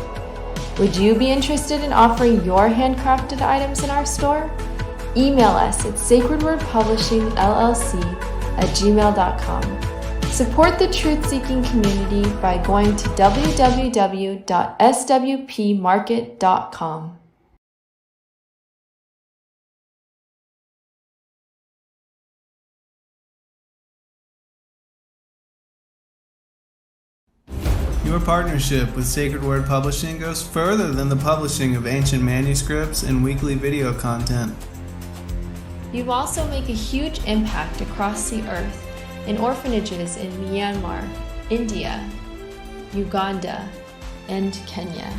Would you be interested in offering your handcrafted items in our store? Email us at sacredwordpublishingllc@gmail.com. Support the truth-seeking community by going to www.swpmarket.com. Your partnership with Sacred Word Publishing goes further than the publishing of ancient manuscripts and weekly video content. You also make a huge impact across the earth in orphanages in Myanmar, India, Uganda, and Kenya.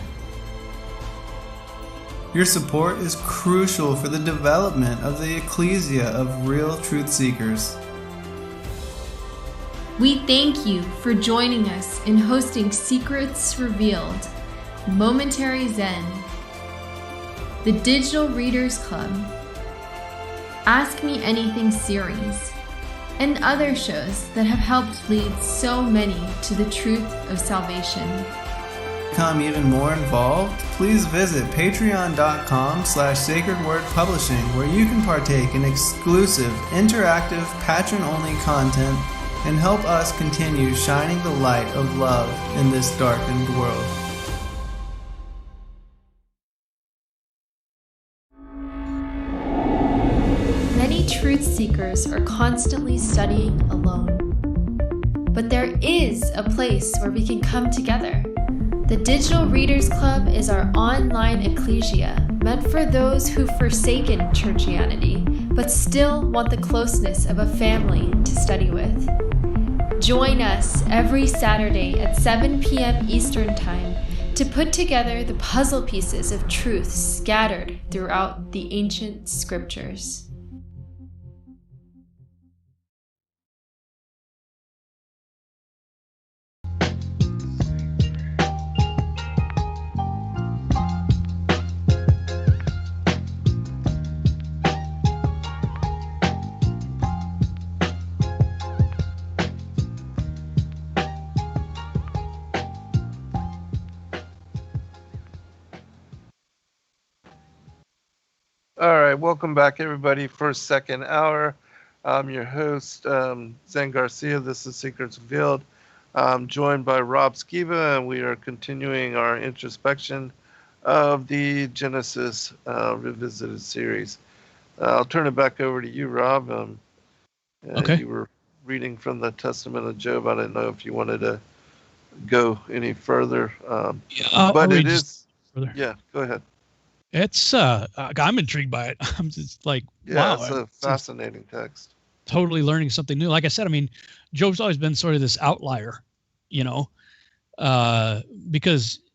Your support is crucial for the development of the ecclesia of real truth seekers. We thank you for joining us in hosting Secrets Revealed, Momentary Zen, the Digital Readers Club, Ask Me Anything series, and other shows that have helped lead so many to the truth of salvation. To become even more involved, please visit patreon.com/sacredwordpublishing, where you can partake in exclusive, interactive, patron-only content and help us continue shining the light of love in this darkened world. Many truth seekers are constantly studying alone. But there is a place where we can come together. The Digital Readers Club is our online ecclesia meant for those who've forsaken churchianity but still want the closeness of a family to study with. Join us every Saturday at 7 p.m. Eastern Time to put together the puzzle pieces of truth scattered throughout the ancient scriptures. All right, welcome back, everybody, for second hour. I'm your host, Zen Garcia. This is Secrets Revealed. I'm joined by Rob Skiba, and we are continuing our introspection of the Genesis Revisited series. I'll turn it back over to you, Rob. Okay. You were reading from the Testament of Job. I didn't know if you wanted to go any further. But it is... Further. Yeah, go ahead. It's I'm intrigued by it. I'm just like, yeah, wow, it's a fascinating text. Totally learning something new. Like I said, I mean, Job's always been sort of this outlier, because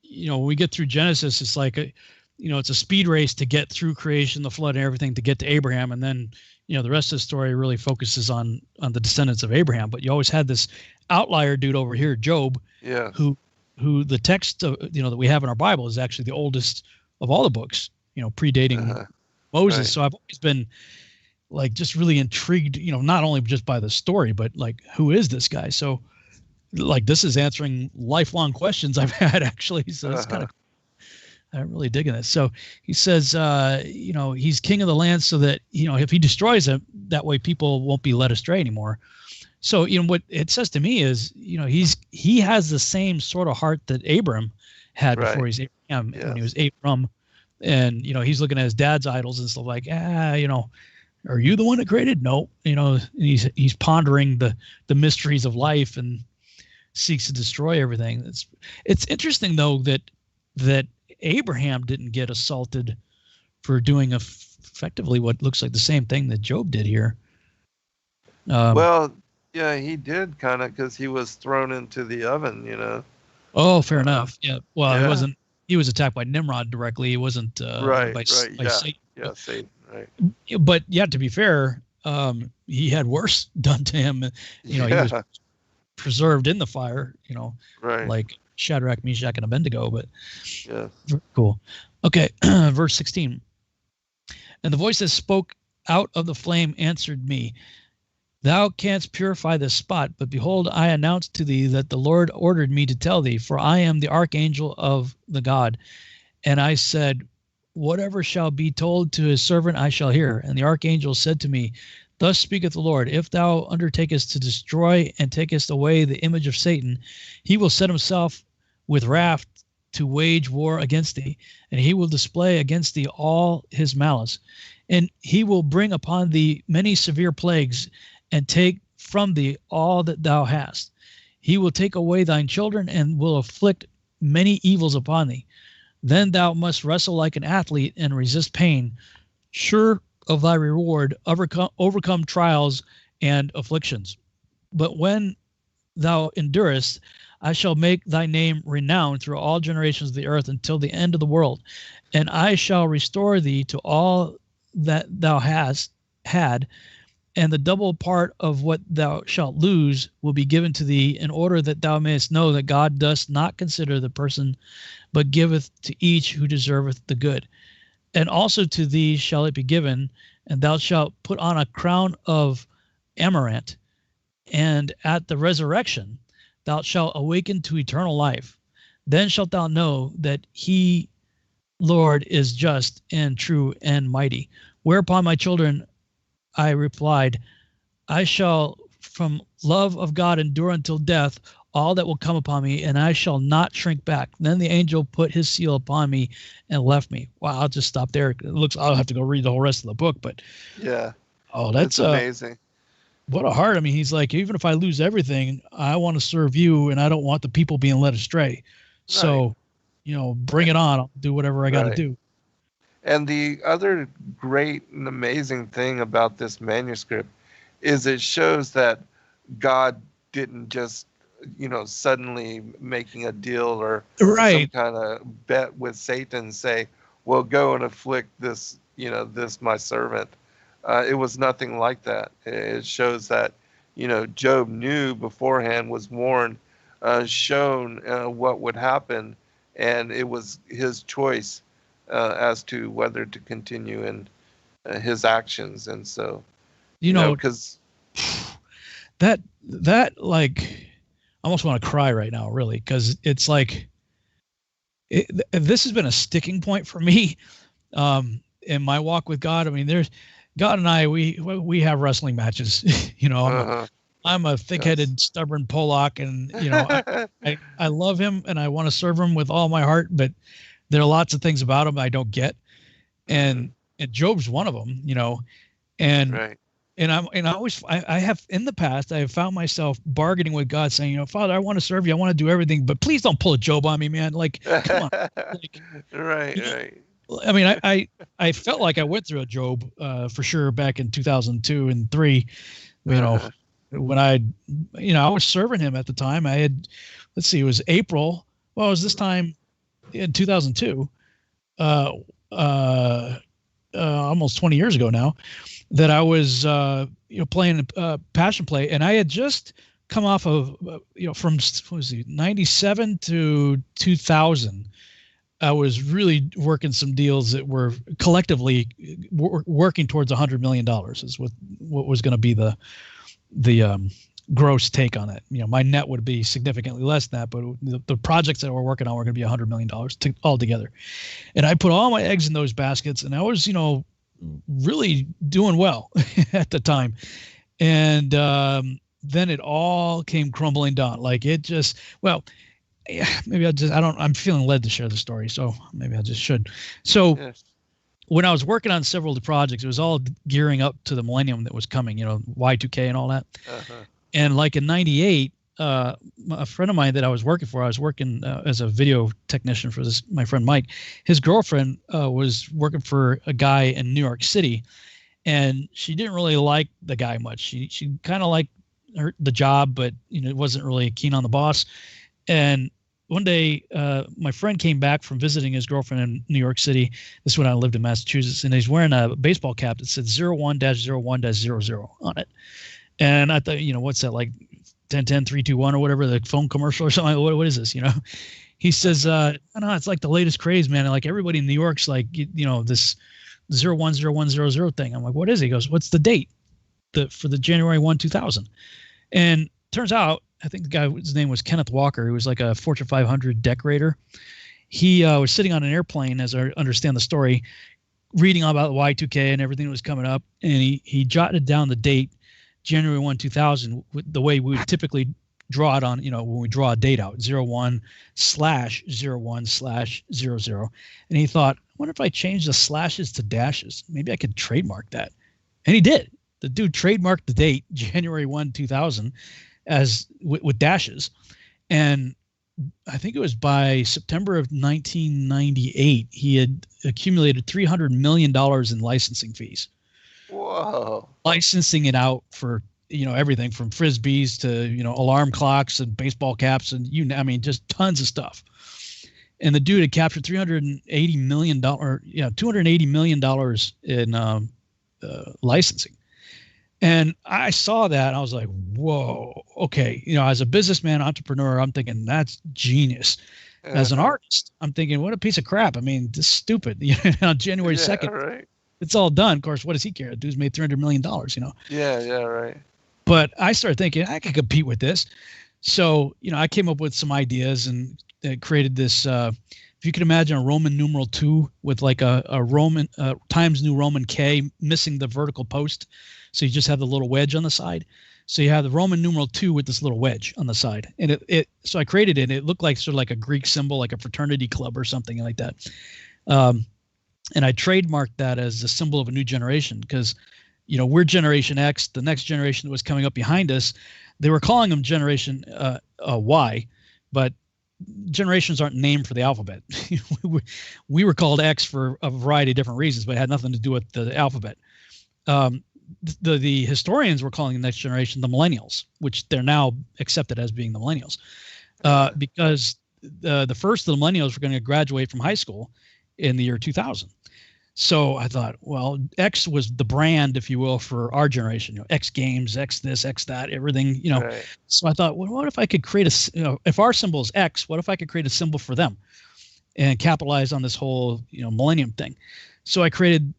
when we get through Genesis, it's like it's a speed race to get through creation, the flood, and everything to get to Abraham, and then the rest of the story really focuses on the descendants of Abraham. But you always had this outlier dude over here, Job, yeah, who the text that we have in our Bible is actually the oldest of all the books, predating Moses. Right. So I've always been like just really intrigued, not only just by the story, but like, who is this guy? So like, this is answering lifelong questions I've had, actually. So it's kind of, I'm really digging this. So he says, he's king of the land, so that, if he destroys it, that way people won't be led astray anymore. So, what it says to me is, he has the same sort of heart that Abram had before he's Abraham, when he was Abram, and, he's looking at his dad's idols and stuff like, are you the one that created? No, he's pondering the mysteries of life and seeks to destroy everything. It's interesting though that Abraham didn't get assaulted for doing effectively what looks like the same thing that Job did here. Well, yeah, he did kind of, because he was thrown into the oven, Oh, fair enough. Yeah. Well, it wasn't. He was attacked by Nimrod directly. It wasn't by Satan. Yeah, Satan. Right. But yeah, to be fair, he had worse done to him. He was preserved in the fire. Like Shadrach, Meshach, and Abednego. But cool. Okay, verse 16. And the voice that spoke out of the flame answered me, "Thou canst purify this spot, but behold, I announce to thee that the Lord ordered me to tell thee, for I am the archangel of the God." And I said, "Whatever shall be told to his servant, I shall hear." And the archangel said to me, "Thus speaketh the Lord, if thou undertakest to destroy and takest away the image of Satan, he will set himself with wrath to wage war against thee, and he will display against thee all his malice. And he will bring upon thee many severe plagues, and take from thee all that thou hast. He will take away thine children, and will afflict many evils upon thee. Then thou must wrestle like an athlete and resist pain, sure of thy reward, overcome trials and afflictions. But when thou endurest, I shall make thy name renowned through all generations of the earth until the end of the world. And I shall restore thee to all that thou hast had, and the double part of what thou shalt lose will be given to thee, in order that thou mayest know that God doth not consider the person, but giveth to each who deserveth the good. And also to thee shall it be given, and thou shalt put on a crown of amaranth, and at the resurrection thou shalt awaken to eternal life. Then shalt thou know that he, Lord, is just and true and mighty. Whereupon my children, I replied, I shall from love of God endure until death all that will come upon me, and I shall not shrink back. Then the angel put his seal upon me and left me. Wow, I'll just stop there. I'll have to go read the whole rest of the book, but yeah. Oh, that's amazing. What a heart. I mean, he's like, even if I lose everything, I want to serve you, and I don't want the people being led astray. So, bring it on. I'll do whatever I got to do. And the other great and amazing thing about this manuscript is it shows that God didn't just, suddenly making a deal or some kind of bet with Satan, say, well, go and afflict this, this my servant. It was nothing like that. It shows that, Job knew beforehand, was warned, shown what would happen, and it was his choice as to whether to continue in his actions. And so, because that like, I almost want to cry right now, really, because it's like, this has been a sticking point for me. in my walk with God, I mean, there's God and I, we have wrestling matches. I'm a thick-headed, stubborn Polak, and I love him and I want to serve him with all my heart, but there are lots of things about him I don't get, and Job's one of them, and Right. and I have in the past I have found myself bargaining with God, saying, Father, I want to serve you, I want to do everything, but please don't pull a Job on me, man. Like, come on. Like, Right. I mean, I felt like I went through a Job for sure back in 2002 and 3, when I was serving him at the time. I had, let's see, it was April. Well, it was this time in 2002, almost 20 years ago now, that I was, playing Passion Play, and I had just come off of, from what was it, 97 to 2000. I was really working some deals that were collectively working towards $100 million is what was going to be the gross take on it. My net would be significantly less than that, but the projects that we're working on were going to be $100 million altogether. And I put all my eggs in those baskets, and I was, really doing well at the time. And then it all came crumbling down. Like it just, well, yeah, maybe I'm feeling led to share the story, so maybe I just should. So yes. When I was working on several of the projects, it was all gearing up to the millennium that was coming, Y2K and all that. And like in 98, a friend of mine that I was working for, as a video technician for my friend Mike. His girlfriend was working for a guy in New York City, and she didn't really like the guy much. She kind of liked the job, but wasn't really keen on the boss. And one day, my friend came back from visiting his girlfriend in New York City. This is when I lived in Massachusetts, and he's wearing a baseball cap that said 01-01-00 on it. And I thought, what's that, like 10-10-3-2-1 or whatever, the phone commercial or something? What is this? He says, no, it's like the latest craze, man. And like everybody in New York's like, this 01-01-00 thing. I'm like, what is it? He goes, what's the date for the January 1, 2000? And turns out, I think the guy, his name was Kenneth Walker. He was like a Fortune 500 decorator. He was sitting on an airplane, as I understand the story, reading all about the Y2K and everything that was coming up. And he jotted down the date, January 1, 2000, the way we would typically draw it on, when we draw a date out, 01/01/00. And he thought, I wonder if I change the slashes to dashes, maybe I could trademark that. And he did. The dude trademarked the date, January 1, 2000, as with dashes. And I think it was by September of 1998, he had accumulated $300 million in licensing fees. Whoa. Licensing it out for, everything from Frisbees to, alarm clocks and baseball caps and just tons of stuff. And the dude had captured $280 million in licensing. And I saw that and I was like, whoa, okay. As a businessman, entrepreneur, I'm thinking that's genius. As an artist, I'm thinking, what a piece of crap. I mean, this is stupid. On January 2nd, right. It's all done. Of course, what does he care? The dude's made $300 million, Yeah, right. But I started thinking I could compete with this. So, I came up with some ideas and created this, if you can imagine a Roman numeral 2 with like a Roman Times New Roman K missing the vertical post. So you just have the little wedge on the side. So you have the Roman numeral 2 with this little wedge on the side. And so I created it. It looked like sort of like a Greek symbol, like a fraternity club or something like that. And I trademarked that as a symbol of a new generation because, we're Generation X. The next generation that was coming up behind us, they were calling them Generation Y, but generations aren't named for the alphabet. We were called X for a variety of different reasons, but it had nothing to do with the alphabet. The historians were calling the next generation the millennials, which they're now accepted as being the millennials, because the first of the millennials were going to graduate from high school in the year 2000. So I thought, well, X was the brand, if you will, for our generation. X Games, X this, X that, everything. Right. So I thought, well, what if I could create if our symbol is X, what if I could create a symbol for them, and capitalize on this whole millennium thing? So I created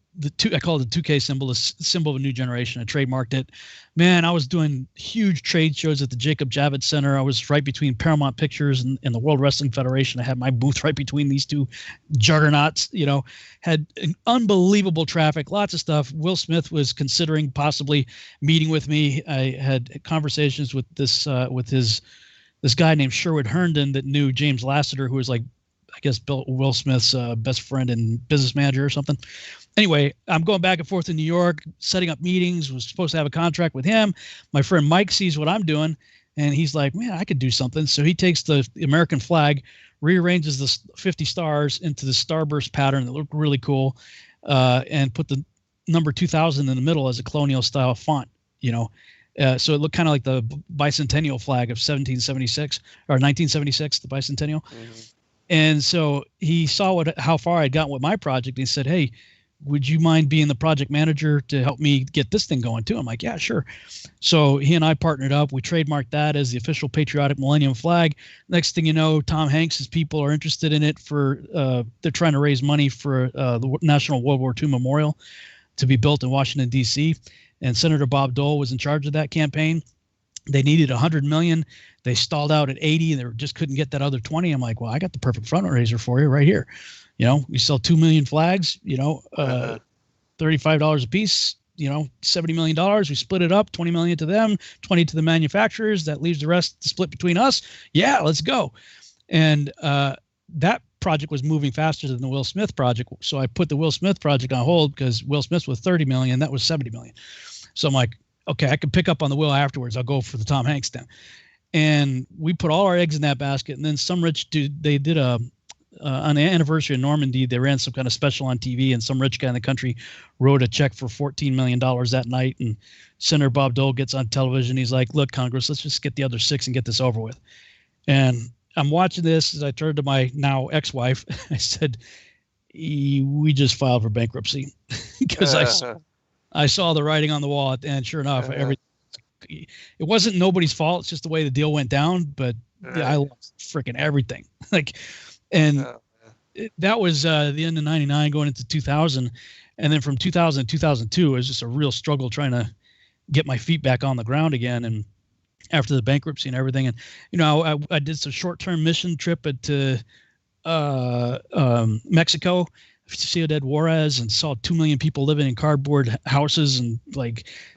I call it the 2K symbol, the symbol of a new generation. I trademarked it. Man, I was doing huge trade shows at the Jacob Javits Center. I was right between Paramount Pictures and the World Wrestling Federation. I had my booth right between these two juggernauts, had an unbelievable traffic, lots of stuff. Will Smith was considering possibly meeting with me. I had conversations with this guy named Sherwood Herndon that knew James Lasseter, who was like, I guess, Will Smith's best friend and business manager or something. Anyway, I'm going back and forth in New York, setting up meetings, was supposed to have a contract with him. My friend Mike sees what I'm doing, and he's like, man, I could do something. So he takes the American flag, rearranges the 50 stars into the starburst pattern that looked really cool, and put the number 2000 in the middle as a colonial style font, so it looked kind of like the bicentennial flag of 1776 or 1976, the bicentennial. Mm-hmm. And so he saw how far I'd gotten with my project. And he said, hey, would you mind being the project manager to help me get this thing going too? I'm like, yeah, sure. So he and I partnered up. We trademarked that as the official patriotic Millennium flag. Next thing you know, Tom Hanks's people are interested in it they're trying to raise money for the National World War II Memorial to be built in Washington, D.C. And Senator Bob Dole was in charge of that campaign. They needed $100 million. They stalled out at 80 and they just couldn't get that other 20. I'm like, well, I got the perfect front raiser for you right here. We sell 2 million flags, $35 a piece, $70 million. We split it up, 20 million to them, 20 to the manufacturers. That leaves the rest to split between us. Yeah, let's go. And that project was moving faster than the Will Smith project. So I put the Will Smith project on hold because Will Smith was 30 million. That was 70 million. So I'm like, okay, I can pick up on the Will afterwards. I'll go for the Tom Hanks then. And we put all our eggs in that basket. And then some rich dude, they did on the anniversary of Normandy, they ran some kind of special on TV, and some rich guy in the country wrote a check for $14 million that night. And Senator Bob Dole gets on television. He's like, look, Congress, let's just get the other 6 and get this over with. And I'm watching this as I turned to my now ex-wife. I said, we just filed for bankruptcy because I saw the writing on the wall, and sure enough, everything. It wasn't nobody's fault. It's just the way the deal went down. But I lost freaking everything. That was the end of '99, going into 2000, and then from 2000 to 2002, it was just a real struggle trying to get my feet back on the ground again. And after the bankruptcy and everything, and I did some short-term mission trip to Mexico. Ciudad Juarez, and saw 2 million people living in cardboard houses, and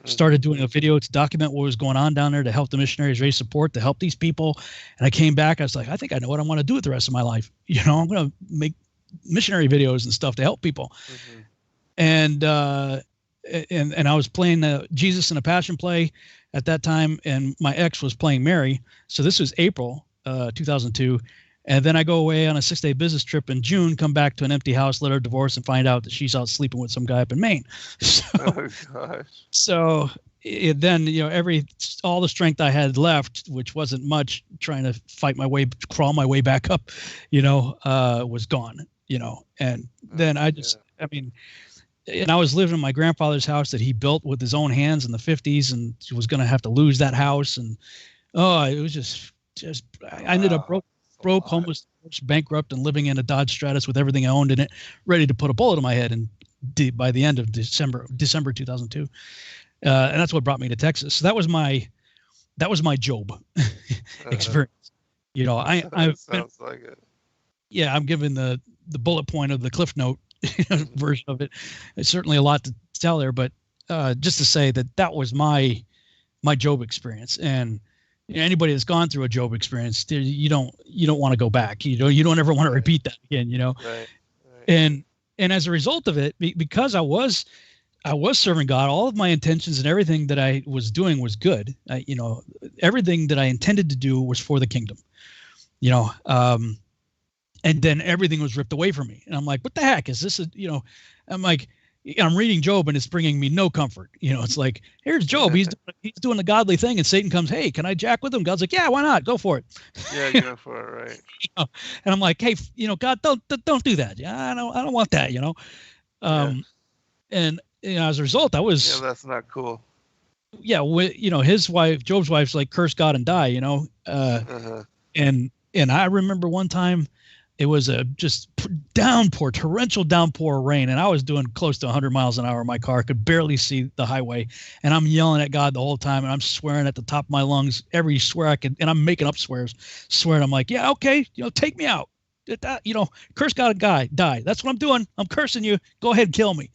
started doing a video to document what was going on down there to help the missionaries raise support to help these people. And I came back, I was like, I think I know what I want to do with the rest of my life. I'm going to make missionary videos and stuff to help people. Mm-hmm. And I was playing Jesus in a Passion play at that time, and my ex was playing Mary. So this was April 2002. And then I go away on a 6-day business trip in June, come back to an empty house, let her divorce, and find out that she's out sleeping with some guy up in Maine. So then, all the strength I had left, which wasn't much, trying to crawl my way back up, was gone, and then and I was living in my grandfather's house that he built with his own hands in the 50s, and was going to have to lose that house. And, it was just I ended up broke, homeless, bankrupt, and living in a Dodge Stratus with everything I owned in it, ready to put a bullet in my head. And by the end of December 2002, and that's what brought me to Texas. So that was my Job experience. Sounds like it. Yeah, I'm giving the bullet point of the Cliff Note version of it. It's certainly a lot to tell there, but just to say that was my Job experience. And anybody that's gone through a Job experience, you don't want to go back. You don't ever want to repeat that again. Right. And as a result of it, because I was serving God, all of my intentions and everything that I was doing was good. Everything that I intended to do was for the kingdom. And then everything was ripped away from me, and I'm like, what the heck is this? I'm like, I'm reading Job, and it's bringing me no comfort. It's like, here's Job. He's doing the godly thing, and Satan comes, hey, can I jack with him? God's like, yeah, why not? Go for it. Yeah, go for it, right. And I'm like, hey, God, don't do that. Yeah, I don't want that. And as a result, I was. Yeah, that's not cool. Yeah, his wife, Job's wife's like, curse God and die. And I remember one time, it was a just downpour, torrential downpour of rain, and I was doing close to 100 miles an hour in my car. I could barely see the highway, and I'm yelling at God the whole time, and I'm swearing at the top of my lungs every swear I could, and I'm making up swearing. I'm like, yeah, okay, take me out. Curse God and die. That's what I'm doing. I'm cursing you. Go ahead and kill me.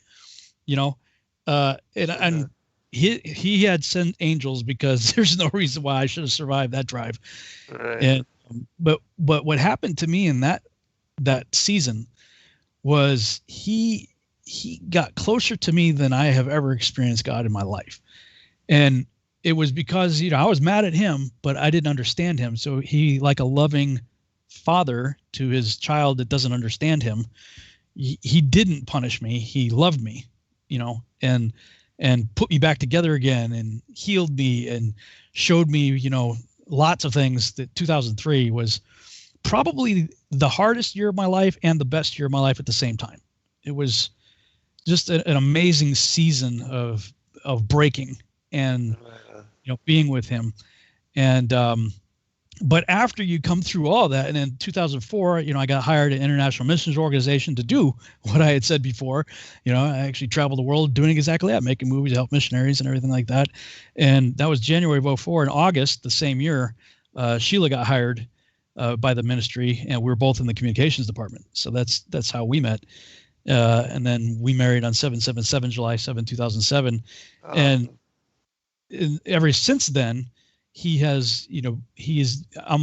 And he had sent angels because there's no reason why I should have survived that drive. Right. And but what happened to me in that season was he got closer to me than I have ever experienced God in my life. And it was because, I was mad at him, but I didn't understand him. So he, like a loving father to his child that doesn't understand him, he didn't punish me. He loved me, and put me back together again and healed me and showed me, lots of things. That 2003 was probably the hardest year of my life and the best year of my life at the same time. It was just an amazing season of breaking and, being with him. And, but after you come through all that, and in 2004, I got hired at an international missions organization to do what I had said before. I actually traveled the world doing exactly that, making movies, help missionaries and everything like that. And that was January of 2004. In August, the same year, Sheila got hired by the ministry, and we were both in the communications department. So that's how we met. And then we married on July 7, 2007. And ever since then, I'm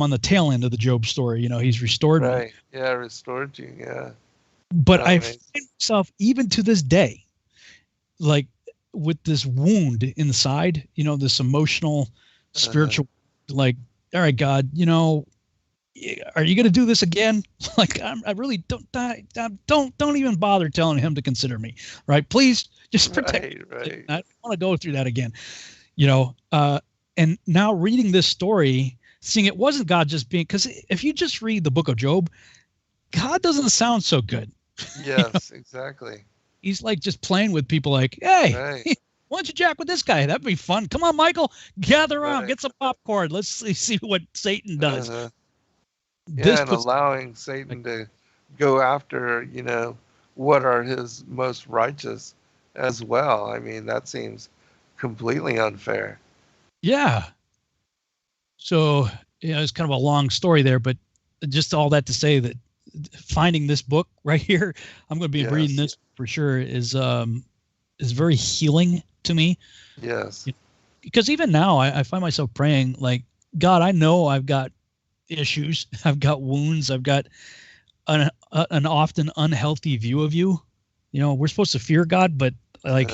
on the tail end of the Job story. He's restored me. Yeah, restored you. Yeah. But I find myself, even to this day, like with this wound inside, this emotional, spiritual, like, all right, God, are you going to do this again? Like, I really don't even bother telling him to consider me, right? Please just protect me. Right. I don't want to go through that again, and now reading this story, seeing it wasn't God just being, because if you just read the book of Job, God doesn't sound so good. Yes, exactly. He's like just playing with people like, hey, why don't you jack with this guy? That'd be fun. Come on, Michael, gather around, get some popcorn. Let's see what Satan does. And allowing Satan to go after, what are his most righteous as well. I mean, that seems completely unfair. Yeah. So, it's kind of a long story there, but just all that to say that finding this book right here, I'm going to be reading this for sure, is very healing to me. Yes. Because even now I find myself praying like, God, I know I've got issues. I've got wounds. I've got an often unhealthy view of you. We're supposed to fear God, but like,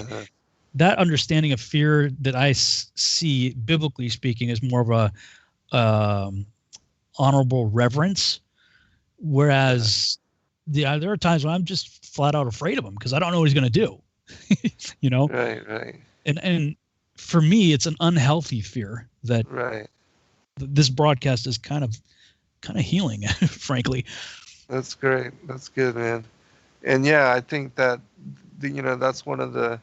that understanding of fear that I see, biblically speaking, is more of a honorable reverence. Whereas there are times when I'm just flat out afraid of him because I don't know what he's going to do. Right. And for me, it's an unhealthy fear that this broadcast is kind of healing, frankly. That's great. That's good, man. And I think that that's one of the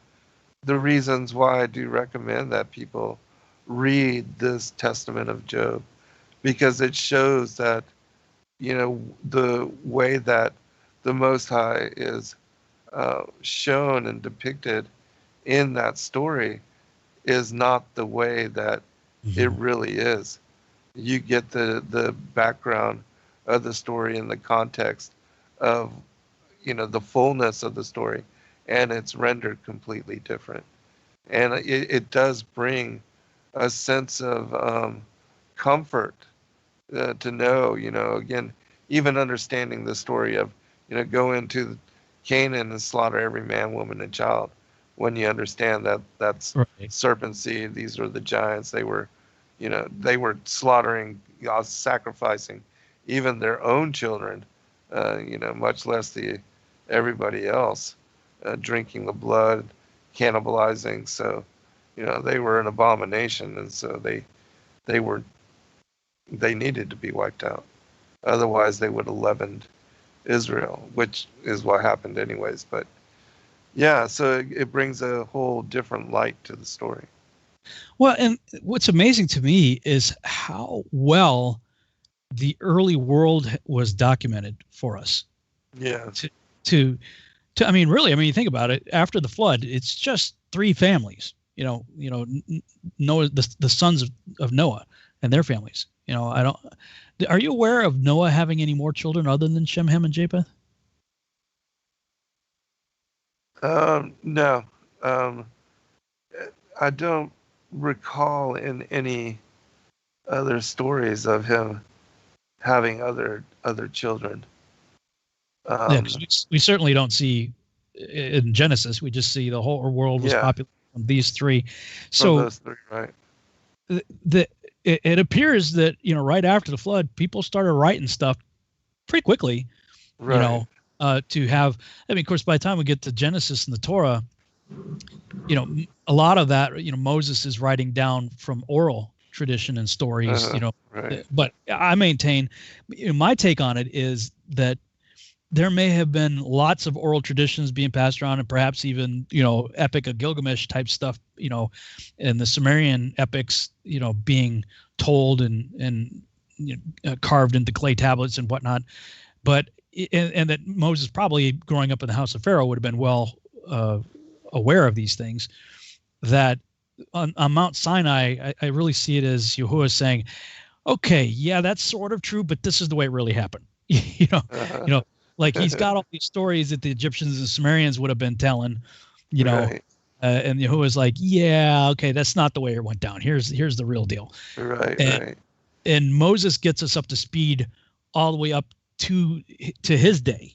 reasons why I do recommend that people read this Testament of Job, because it shows that, the way that the Most High is shown and depicted in that story is not the way that it really is. You get the background of the story and the context of, the fullness of the story, and it's rendered completely different. And it does bring a sense of comfort to know, again, even understanding the story of, go into Canaan and slaughter every man, woman, and child. When you understand that that's serpent seed, these are the giants. They were slaughtering, sacrificing even their own children, much less everybody else. Drinking the blood, cannibalizing. So, they were an abomination, and so they needed to be wiped out. Otherwise, they would have leavened Israel, which is what happened anyways. But so it brings a whole different light to the story. Well, and what's amazing to me is how well the early world was documented for us. Yeah. To I mean, really, I mean, you think about it. After the flood, it's just 3 families. Noah, the sons of Noah and their families. Are you aware of Noah having any more children other than Shem, Ham, and Japheth? No. I don't recall in any other stories of him having other children. Yeah, 'cause we certainly don't see in Genesis. We just see the whole world was populated from these 3. So those 3, right? It appears that right after the flood, people started writing stuff pretty quickly. Right. To have, I mean, of course, by the time we get to Genesis and the Torah, a lot of that, Moses is writing down from oral tradition and stories, right. But I maintain, my take on it is that there may have been lots of oral traditions being passed around, and perhaps even, Epic of Gilgamesh type stuff, and the Sumerian epics, being told and carved into clay tablets and whatnot. But and that Moses, probably growing up in the house of Pharaoh, would have been well aware of these things. That on Mount Sinai, I really see it as Yahuwah saying, okay, yeah, that's sort of true, but this is the way it really happened. Like he's got all these stories that the Egyptians and Sumerians would have been telling, Right. And Yahuwah's like, yeah, okay, that's not the way it went down. Here's the real deal. Right. And Moses gets us up to speed all the way up to his day.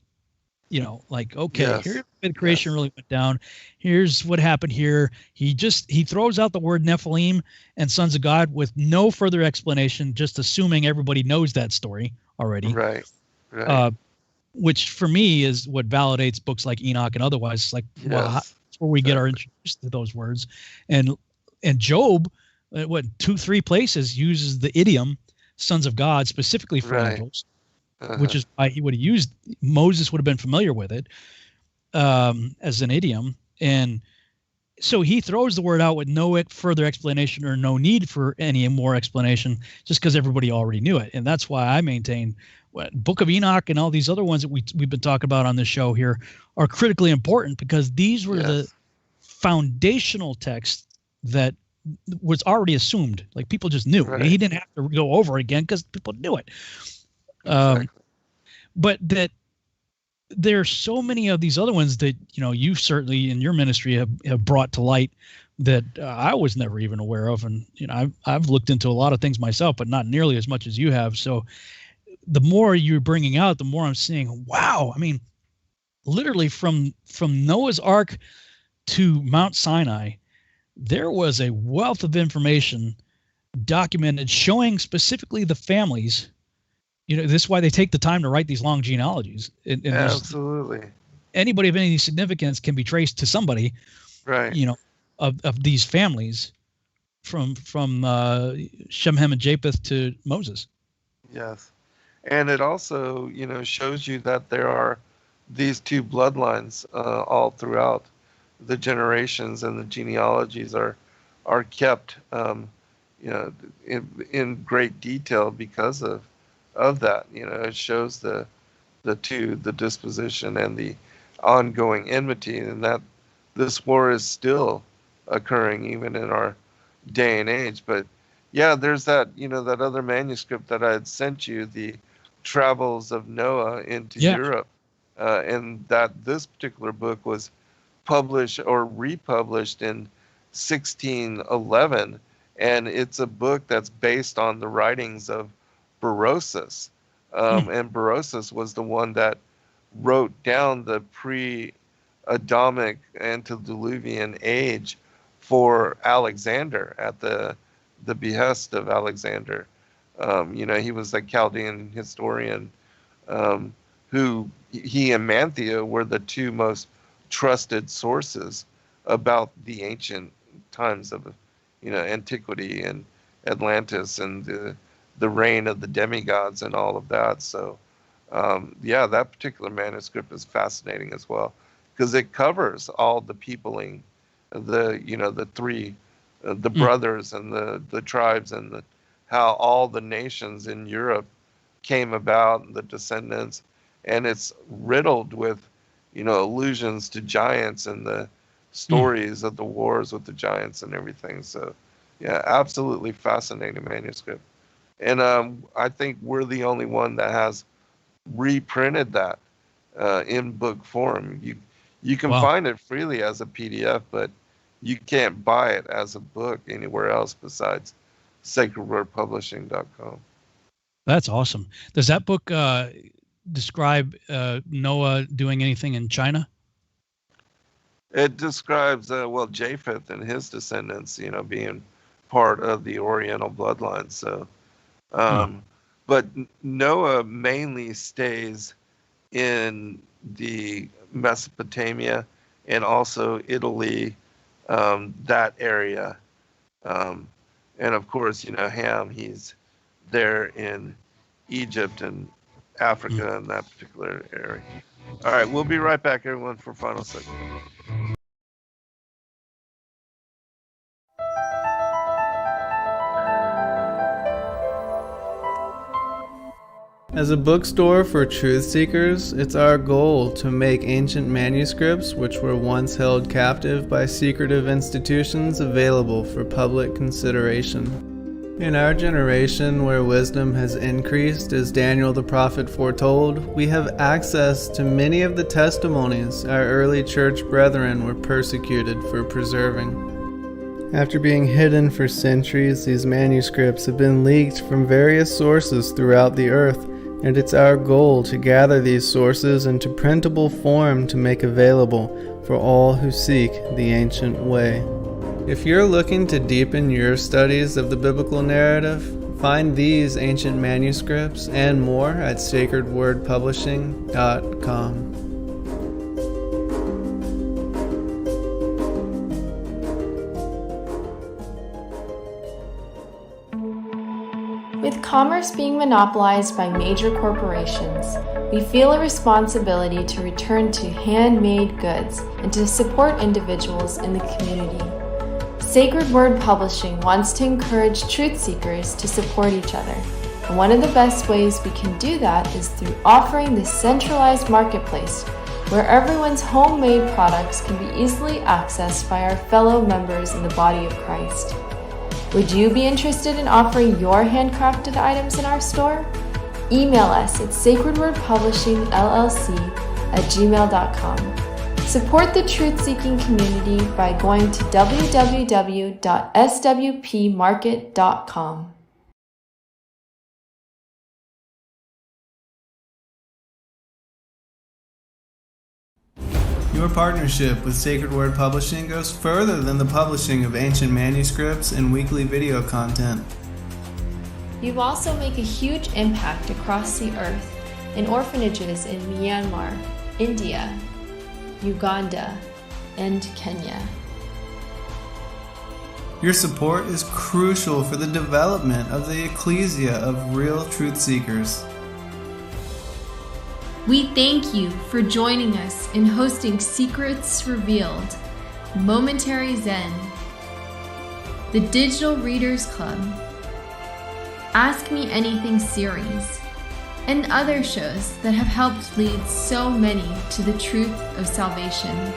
Like, okay, Yes. here's the creation really went down. Here's what happened here. He throws out the word Nephilim and sons of God with no further explanation, just assuming everybody knows that story already. Right. Which for me is what validates books like Enoch and otherwise. It's like, well, that's where we get our introduced to those words. And Job, 2-3 places uses the idiom sons of God specifically for angels, which is why he would have used, Moses would have been familiar with it as an idiom. And so he throws the word out with no further explanation or no need for any more explanation, just because everybody already knew it. And that's why I maintain Book of Enoch and all these other ones that we've been talking about on this show here are critically important, because these were the foundational texts that was already assumed. Like, people just knew. Right. He didn't have to go over it again because people knew it. But that there are so many of these other ones that, you certainly in your ministry have brought to light that I was never even aware of. And, I've looked into a lot of things myself, but not nearly as much as you have. So the more you're bringing out, the more I'm seeing, wow. I mean, literally from Noah's Ark to Mount Sinai, there was a wealth of information documented showing specifically the families. This is why they take the time to write these long genealogies. And absolutely. Anybody of any significance can be traced to somebody, right? Of these families from Shem, Ham, and Japheth to Moses. Yes. And it also, shows you that there are these 2 bloodlines all throughout the generations, and the genealogies are kept, in great detail because of that. It shows the disposition and the ongoing enmity, and that this war is still occurring even in our day and age. But yeah, there's that, that other manuscript that I had sent you, the Travels of Noah into Europe, and that this particular book was published or republished in 1611, and it's a book that's based on the writings of Berosus, and Berosus was the one that wrote down the pre-Adamic antediluvian age for Alexander at the behest of Alexander. He was a Chaldean historian who he and Manthea were the 2 most trusted sources about the ancient times of, antiquity and Atlantis and the reign of the demigods and all of that. So, that particular manuscript is fascinating as well, because it covers all the peopling, the 3, the brothers and the tribes, and how all the nations in Europe came about, the descendants, and it's riddled with, allusions to giants and the stories of the wars with the giants and everything. So, yeah, absolutely fascinating manuscript. And I think we're the only one that has reprinted that in book form. You can find it freely as a PDF, but you can't buy it as a book anywhere else besides sacredwordpublishing.com. That's awesome. Does that book describe Noah doing anything in China? It describes, Japheth and his descendants, being part of the Oriental bloodline. So, but Noah mainly stays in the Mesopotamia and also Italy, that area. And of course, Ham, he's there in Egypt and Africa in that particular area. All right, we'll be right back, everyone, for final segment. As a bookstore for truth seekers, it's our goal to make ancient manuscripts which were once held captive by secretive institutions available for public consideration. In our generation, where wisdom has increased as Daniel the prophet foretold, we have access to many of the testimonies our early church brethren were persecuted for preserving. After being hidden for centuries, these manuscripts have been leaked from various sources throughout the earth, and it's our goal to gather these sources into printable form to make available for all who seek the ancient way. If you're looking to deepen your studies of the biblical narrative, find these ancient manuscripts and more at sacredwordpublishing.com. With commerce being monopolized by major corporations, we feel a responsibility to return to handmade goods and to support individuals in the community. Sacred Word Publishing wants to encourage truth seekers to support each other, and one of the best ways we can do that is through offering this centralized marketplace where everyone's homemade products can be easily accessed by our fellow members in the body of Christ. Would you be interested in offering your handcrafted items in our store? Email us at sacredwordpublishingllc@gmail.com. Support the truth-seeking community by going to www.swpmarket.com. Your partnership with Sacred Word Publishing goes further than the publishing of ancient manuscripts and weekly video content. You also make a huge impact across the earth in orphanages in Myanmar, India, Uganda, and Kenya. Your support is crucial for the development of the ecclesia of real truth seekers. We thank you for joining us in hosting Secrets Revealed, Momentary Zen, the Digital Readers Club, Ask Me Anything series, and other shows that have helped lead so many to the truth of salvation. To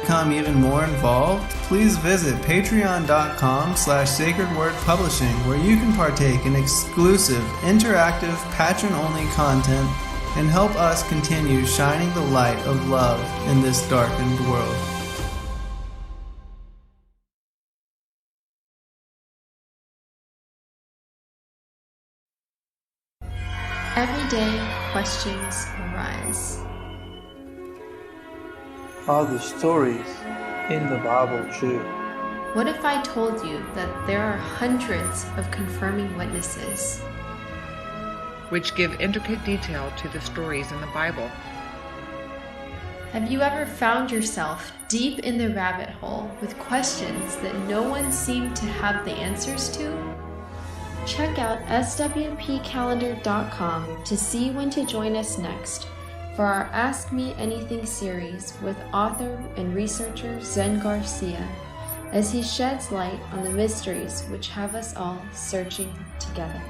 become even more involved, please visit patreon.com/sacredwordpublishing, where you can partake in exclusive, interactive, patron-only content and help us continue shining the light of love in this darkened world. Every day, questions arise. Are the stories in the Bible true? What if I told you that there are hundreds of confirming witnesses, which give intricate detail to the stories in the Bible? Have you ever found yourself deep in the rabbit hole with questions that no one seemed to have the answers to? Check out swpcalendar.com to see when to join us next for our Ask Me Anything series with author and researcher Zen Garcia, as he sheds light on the mysteries which have us all searching together.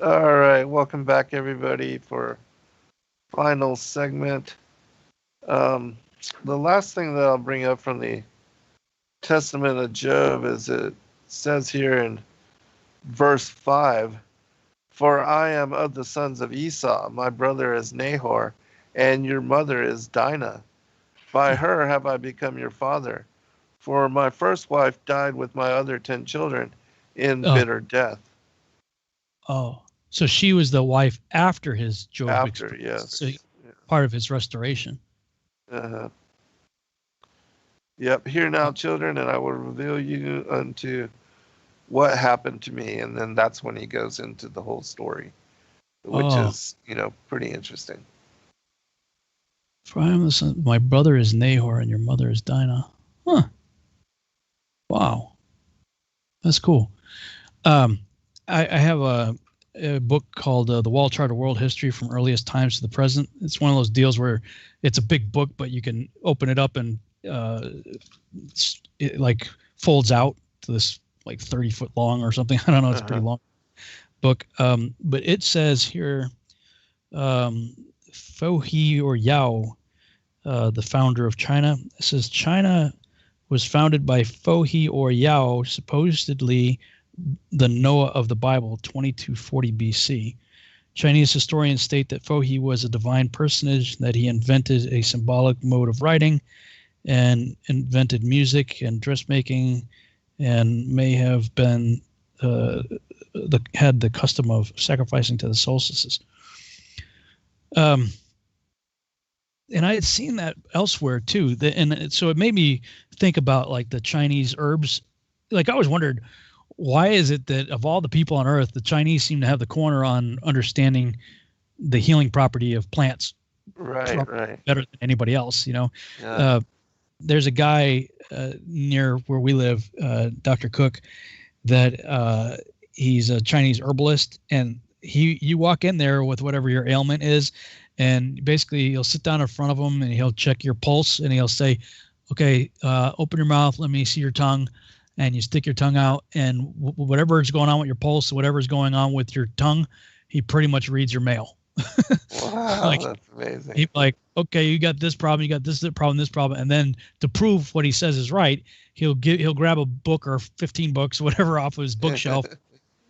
All right, welcome back, everybody, for final segment. The last thing that I'll bring up from the Testament of Job is it says here in verse 5, "For I am of the sons of Esau, my brother is Nahor, and your mother is Dinah. By her have I become your father. For my first wife died with my other 10 children in bitter death." Oh, so she was the wife after his Job After, experience. yes. So part of his restoration. Uh-huh. Yep. Hear now, children, and I will reveal you unto what happened to me. And then that's when he goes into the whole story, which is, pretty interesting. For I am the son, my brother is Nahor and your mother is Dinah. Huh. Wow. That's cool. I have a book called The Wall Chart of World History from Earliest Times to the Present. It's one of those deals where it's a big book, but you can open it up and it like folds out to this like 30-foot long or something. I don't know. It's a pretty long book. But it says here, Fohi or Yao, the founder of China. It says China was founded by Fohi or Yao, supposedly the Noah of the Bible, 2240 BC. Chinese historians state that Fohi was a divine personage, that he invented a symbolic mode of writing and invented music and dressmaking, and may have been had the custom of sacrificing to the solstices. And I had seen that elsewhere too, and so it made me think about like the Chinese herbs. Like I always wondered, why is it that of all the people on Earth, the Chinese seem to have the corner on understanding the healing property of plants, right, better than anybody else? Yeah. There's a guy near where we live, Dr. Cook, that he's a Chinese herbalist, and you walk in there with whatever your ailment is, and basically he'll sit down in front of him and he'll check your pulse and he'll say, "Okay, open your mouth, let me see your tongue." And you stick your tongue out, and whatever is going on with your pulse, whatever is going on with your tongue, he pretty much reads your mail. Wow, that's amazing. He's like, "Okay, you got this problem, you got this problem," and then to prove what he says is right, he'll grab a book or 15 books, whatever, off of his bookshelf,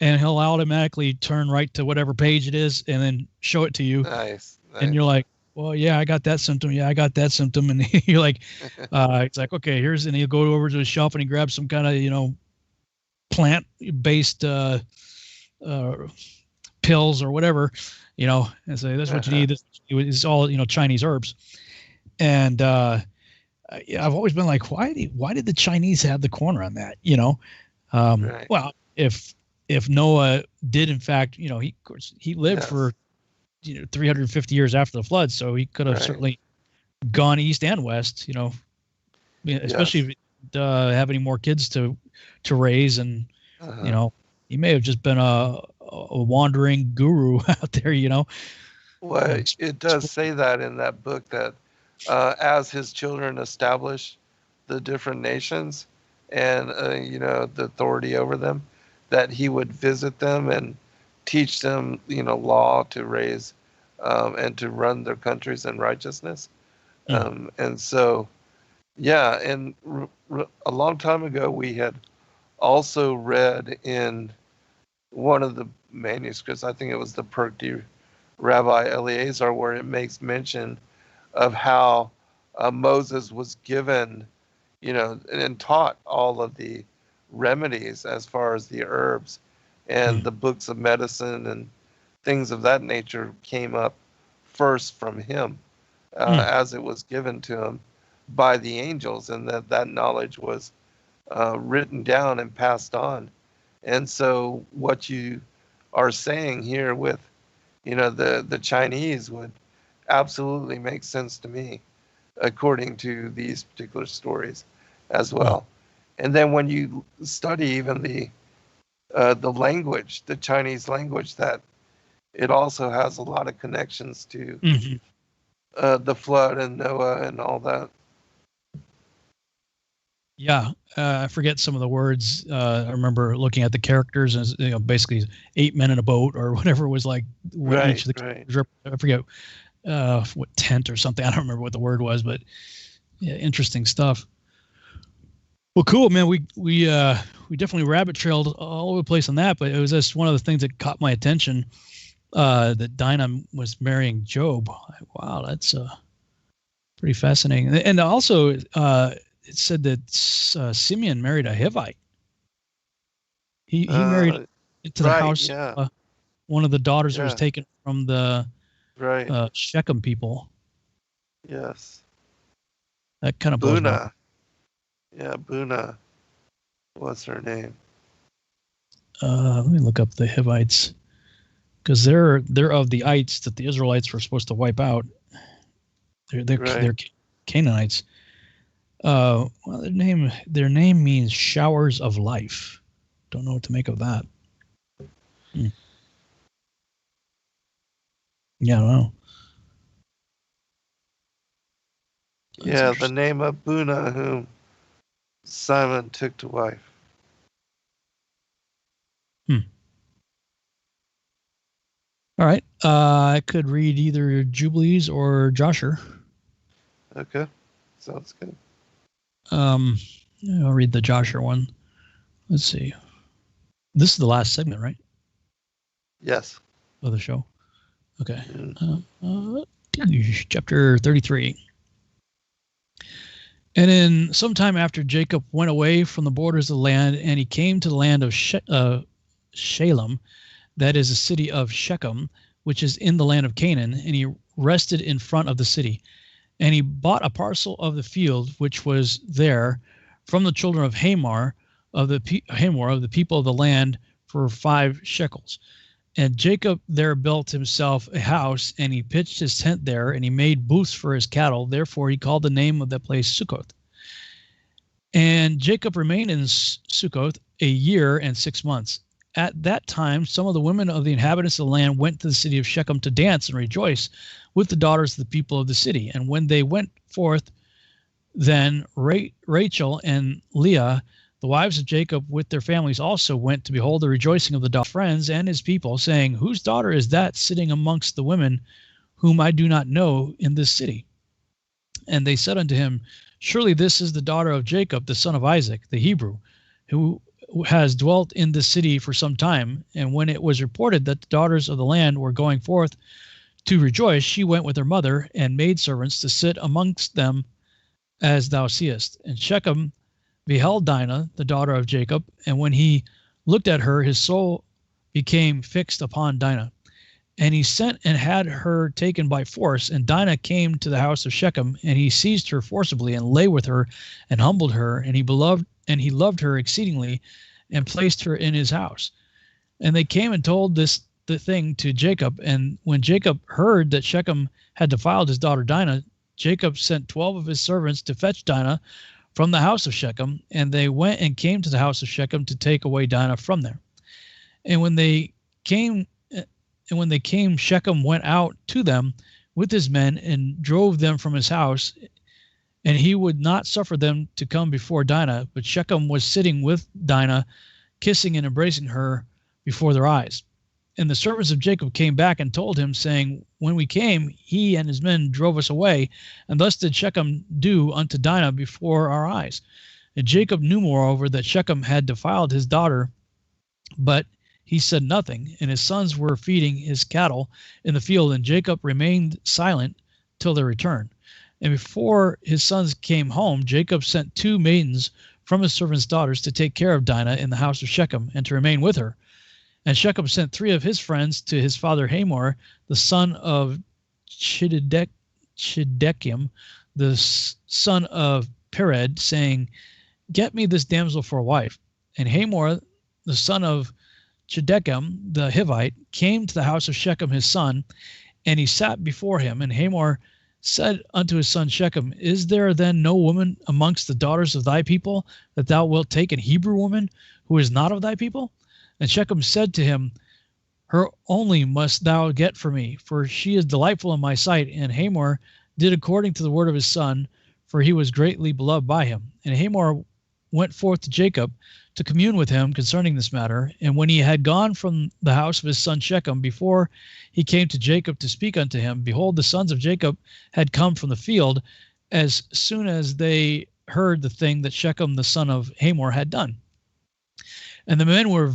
and he'll automatically turn right to whatever page it is, and then show it to you. Nice. And you're like, "Well, yeah, I got that symptom. Yeah, I got that symptom." And you're like, it's like, okay, and he'll go over to the shelf and he grabs some kind of, plant-based pills or whatever, and say, "That's what you need." It's all, Chinese herbs. And I've always been like, why did the Chinese have the corner on that? Right. Well, if Noah did in fact, he lived for 350 years after the flood, so he could have certainly gone east and west, especially if he have any more kids to raise, and he may have just been a wandering guru out there, Well, it does say that in that book that as his children establish the different nations and the authority over them, that he would visit them and teach them, law to raise and to run their countries in righteousness. And so, yeah, and a long time ago, we had also read in one of the manuscripts, I think it was the Perkti Rabbi Eleazar, where it makes mention of how Moses was given, and taught all of the remedies as far as the herbs, and the books of medicine and things of that nature came up first from him as it was given to him by the angels, and that knowledge was written down and passed on. And so what you are saying here with the Chinese would absolutely make sense to me according to these particular stories as well. And then when you study even the language, the Chinese language, that it also has a lot of connections to the flood and Noah and all that. Yeah, I forget some of the words. I remember looking at the characters, and basically 8 men in a boat or whatever was like. What Right, each of the right. characters I forget what tent or something. I don't remember what the word was, but yeah, interesting stuff. Well, cool, man. We definitely rabbit trailed all over the place on that, but it was just one of the things that caught my attention. That Dinah was marrying Job. Wow, that's pretty fascinating. And also, it said that Simeon married a Hivite. He married into the house. Yeah. One of the daughters that was taken from the Shechem people. Yes. That kind of blows my mind. Yeah, Buna. What's her name? Let me look up the Hivites, because they're of the ites that the Israelites were supposed to wipe out. They're Canaanites. Well, their name means showers of life. Don't know what to make of that. Yeah, I don't know. That's the name of Buna, whom Simon took to wife. All right. I could read either Jubilees or Josher. Okay. Sounds good. I'll read the Josher one. Let's see. This is the last segment, right? Yes. Of the show. Okay. Chapter 33. And in some time after Jacob went away from the borders of the land, and he came to the land of Shalem, that is a city of Shechem, which is in the land of Canaan, and he rested in front of the city. And he bought a parcel of the field which was there from the children of Hamor of the people of the land for 5 shekels. And Jacob there built himself a house, and he pitched his tent there, and he made booths for his cattle. Therefore he called the name of that place Sukkoth. And Jacob remained in Sukkoth a year and 6 months. At that time, some of the women of the inhabitants of the land went to the city of Shechem to dance and rejoice with the daughters of the people of the city. And when they went forth, then Rachel and Leah, the wives of Jacob, with their families also went to behold the rejoicing of the friends and his people, saying, "Whose daughter is that sitting amongst the women whom I do not know in this city?" And they said unto him, "Surely this is the daughter of Jacob, the son of Isaac, the Hebrew, who has dwelt in this city for some time." And when it was reported that the daughters of the land were going forth to rejoice, she went with her mother and maidservants to sit amongst them, as thou seest. And Shechem beheld Dinah, the daughter of Jacob, and when he looked at her, his soul became fixed upon Dinah. And he sent and had her taken by force. And Dinah came to the house of Shechem, and he seized her forcibly and lay with her and humbled her, and he loved her exceedingly, and placed her in his house. And they came and told the thing to Jacob. And when Jacob heard that Shechem had defiled his daughter Dinah, Jacob sent 12 of his servants to fetch Dinah from the house of Shechem, and they went and came to the house of Shechem to take away Dinah from there. And when they came, Shechem went out to them with his men and drove them from his house, and he would not suffer them to come before Dinah. But Shechem was sitting with Dinah, kissing and embracing her before their eyes. And the servants of Jacob came back and told him, saying, "When we came, he and his men drove us away, and thus did Shechem do unto Dinah before our eyes." And Jacob knew moreover that Shechem had defiled his daughter, but he said nothing. And his sons were feeding his cattle in the field, and Jacob remained silent till their return. And before his sons came home, Jacob sent 2 maidens from his servants' daughters to take care of Dinah in the house of Shechem, and to remain with her. And Shechem sent 3 of his friends to his father Hamor, the son of Chiddekem, the son of Pered, saying, "Get me this damsel for a wife." And Hamor, the son of Chiddekem, the Hivite, came to the house of Shechem his son, and he sat before him. And Hamor said unto his son Shechem, "Is there then no woman amongst the daughters of thy people, that thou wilt take an Hebrew woman who is not of thy people?" And Shechem said to him, "Her only must thou get for me, for she is delightful in my sight." And Hamor did according to the word of his son, for he was greatly beloved by him. And Hamor went forth to Jacob to commune with him concerning this matter. And when he had gone from the house of his son Shechem, before he came to Jacob to speak unto him, behold, the sons of Jacob had come from the field as soon as they heard the thing that Shechem the son of Hamor had done. And the men were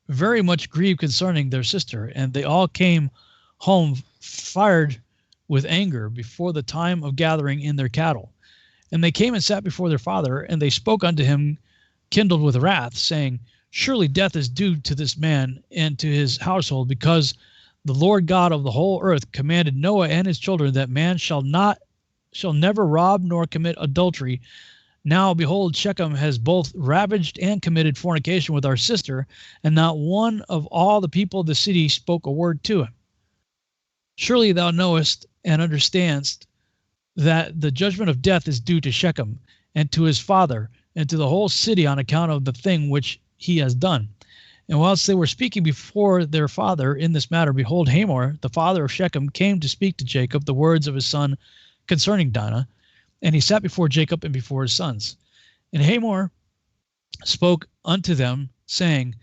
very much grieved concerning their sister, and they all came home fired with anger before the time of gathering in their cattle. And they came and sat before their father, and they spoke unto him, kindled with wrath, saying, Surely death is due to this man and to his household, because the Lord God of the whole earth commanded Noah and his children that man shall never rob nor commit adultery. Now, behold, Shechem has both ravaged and committed fornication with our sister, and not one of all the people of the city spoke a word to him. Surely thou knowest and understandest that the judgment of death is due to Shechem and to his father and to the whole city on account of the thing which he has done. And whilst they were speaking before their father in this matter, behold, Hamor, the father of Shechem, came to speak to Jacob the words of his son concerning Dinah, and he sat before Jacob and before his sons. And Hamor spoke unto them, saying,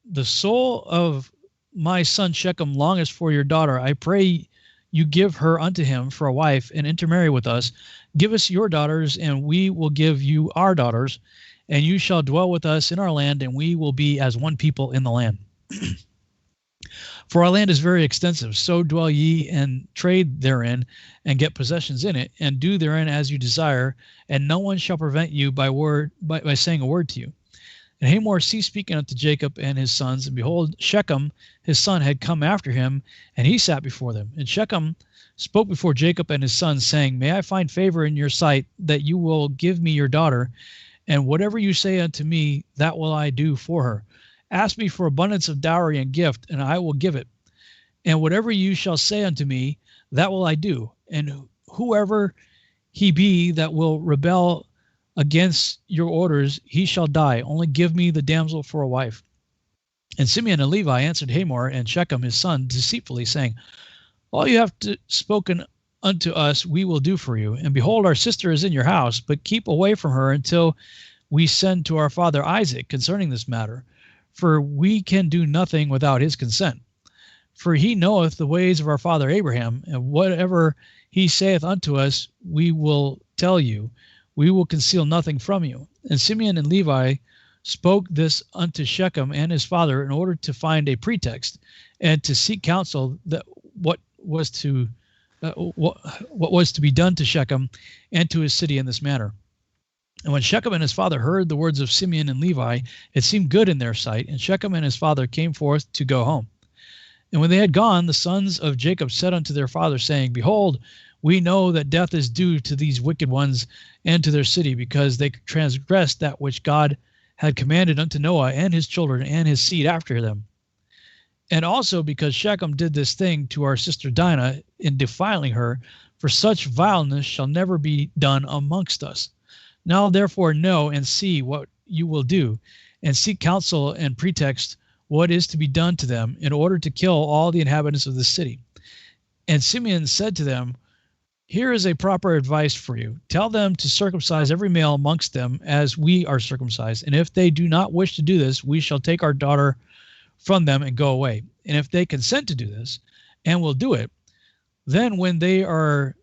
The soul of my son Shechem longeth for your daughter. I pray you give her unto him for a wife, and intermarry with us. Give us your daughters, and we will give you our daughters, and you shall dwell with us in our land, and we will be as one people in the land. For our land is very extensive, so dwell ye and trade therein, and get possessions in it, and do therein as you desire, and no one shall prevent you by saying a word to you. And Hamor ceased speaking unto Jacob and his sons, and behold, Shechem his son had come after him, and he sat before them. And Shechem spoke before Jacob and his sons, saying, May I find favor in your sight, that you will give me your daughter, and whatever you say unto me, that will I do for her. Ask me for abundance of dowry and gift, and I will give it. And whatever you shall say unto me, that will I do. And whoever he be that will rebel against your orders, he shall die. Only give me the damsel for a wife. And Simeon and Levi answered Hamor and Shechem his son deceitfully, saying, All you have spoken unto us we will do for you. And behold, our sister is in your house, but keep away from her until we send to our father Isaac concerning this matter. For we can do nothing without his consent. For he knoweth the ways of our father Abraham, and whatever he saith unto us, we will tell you. We will conceal nothing from you. And Simeon and Levi spoke this unto Shechem and his father in order to find a pretext and to seek counsel that what was to be done to Shechem and to his city in this matter. And when Shechem and his father heard the words of Simeon and Levi, it seemed good in their sight, and Shechem and his father came forth to go home. And when they had gone, the sons of Jacob said unto their father, saying, Behold, we know that death is due to these wicked ones and to their city, because they transgressed that which God had commanded unto Noah and his children and his seed after them. And also because Shechem did this thing to our sister Dinah in defiling her, for such vileness shall never be done amongst us. Now therefore know and see what you will do, and seek counsel and pretext what is to be done to them, in order to kill all the inhabitants of the city. And Simeon said to them, Here is a proper advice for you. Tell them to circumcise every male amongst them as we are circumcised. And if they do not wish to do this, we shall take our daughter from them and go away. And if they consent to do this, and will do it, then when they are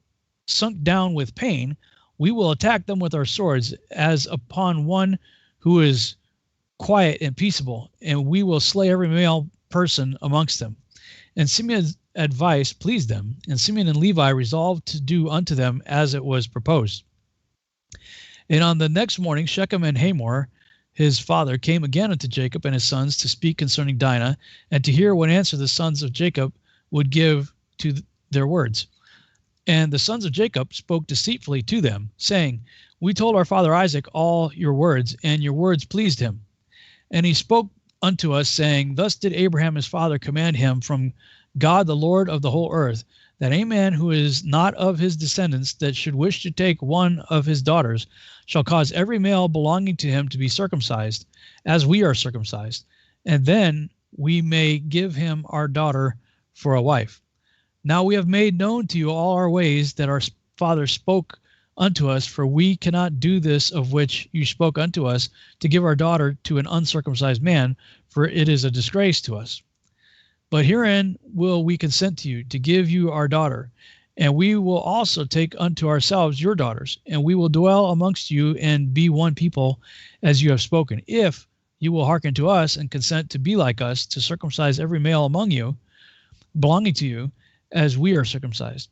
sunk down with pain, we will attack them with our swords as upon one who is quiet and peaceable, and we will slay every male person amongst them. And Simeon's advice pleased them, and Simeon and Levi resolved to do unto them as it was proposed. And on the next morning, Shechem and Hamor, his father, came again unto Jacob and his sons to speak concerning Dinah, and to hear what answer the sons of Jacob would give to their words. And the sons of Jacob spoke deceitfully to them, saying, We told our father Isaac all your words, and your words pleased him. And he spoke unto us, saying, Thus did Abraham his father command him from God the Lord of the whole earth, that a man who is not of his descendants that should wish to take one of his daughters shall cause every male belonging to him to be circumcised, as we are circumcised, and then we may give him our daughter for a wife. Now we have made known to you all our ways that our father spoke unto us, for we cannot do this of which you spoke unto us, to give our daughter to an uncircumcised man, for it is a disgrace to us. But herein will we consent to you, to give you our daughter, and we will also take unto ourselves your daughters, and we will dwell amongst you and be one people, as you have spoken, if you will hearken to us and consent to be like us, to circumcise every male among you, belonging to you, as we are circumcised.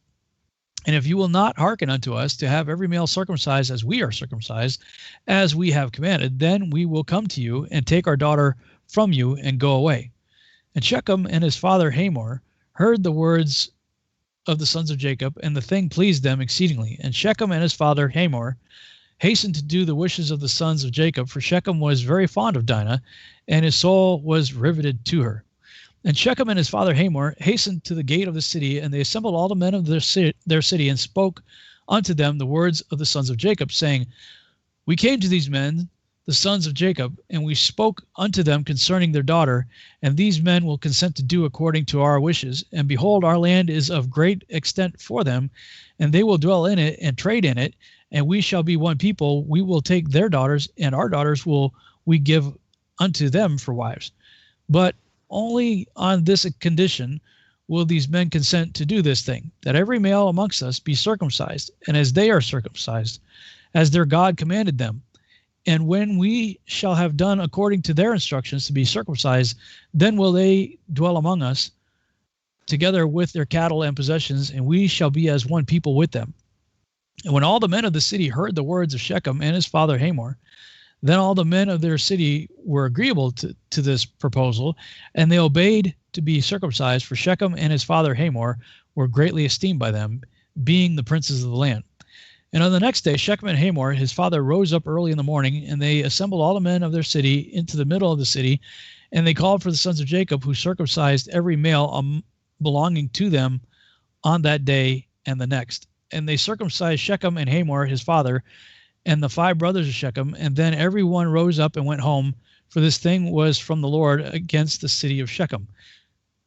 And if you will not hearken unto us, to have every male circumcised as we are circumcised, as we have commanded, then we will come to you and take our daughter from you and go away. And Shechem and his father Hamor heard the words of the sons of Jacob, and the thing pleased them exceedingly. And Shechem and his father Hamor hastened to do the wishes of the sons of Jacob, for Shechem was very fond of Dinah, and his soul was riveted to her. And Shechem and his father Hamor hastened to the gate of the city, and they assembled all the men of their city, and spoke unto them the words of the sons of Jacob, saying, We came to these men, the sons of Jacob, and we spoke unto them concerning their daughter, and these men will consent to do according to our wishes. And behold, our land is of great extent for them, and they will dwell in it and trade in it, and we shall be one people. We will take their daughters, and our daughters will we give unto them for wives. But only on this condition will these men consent to do this thing, that every male amongst us be circumcised, and as they are circumcised, as their God commanded them. And when we shall have done according to their instructions to be circumcised, then will they dwell among us, together with their cattle and possessions, and we shall be as one people with them. And when all the men of the city heard the words of Shechem and his father Hamor, then all the men of their city were agreeable to this proposal, and they obeyed to be circumcised, for Shechem and his father Hamor were greatly esteemed by them, being the princes of the land. And on the next day, Shechem and Hamor, his father, rose up early in the morning, and they assembled all the men of their city into the middle of the city, and they called for the sons of Jacob, who circumcised every male belonging to them on that day and the next. And they circumcised Shechem and Hamor, his father, and the 5 brothers of Shechem, and then every one rose up and went home, for this thing was from the Lord against the city of Shechem.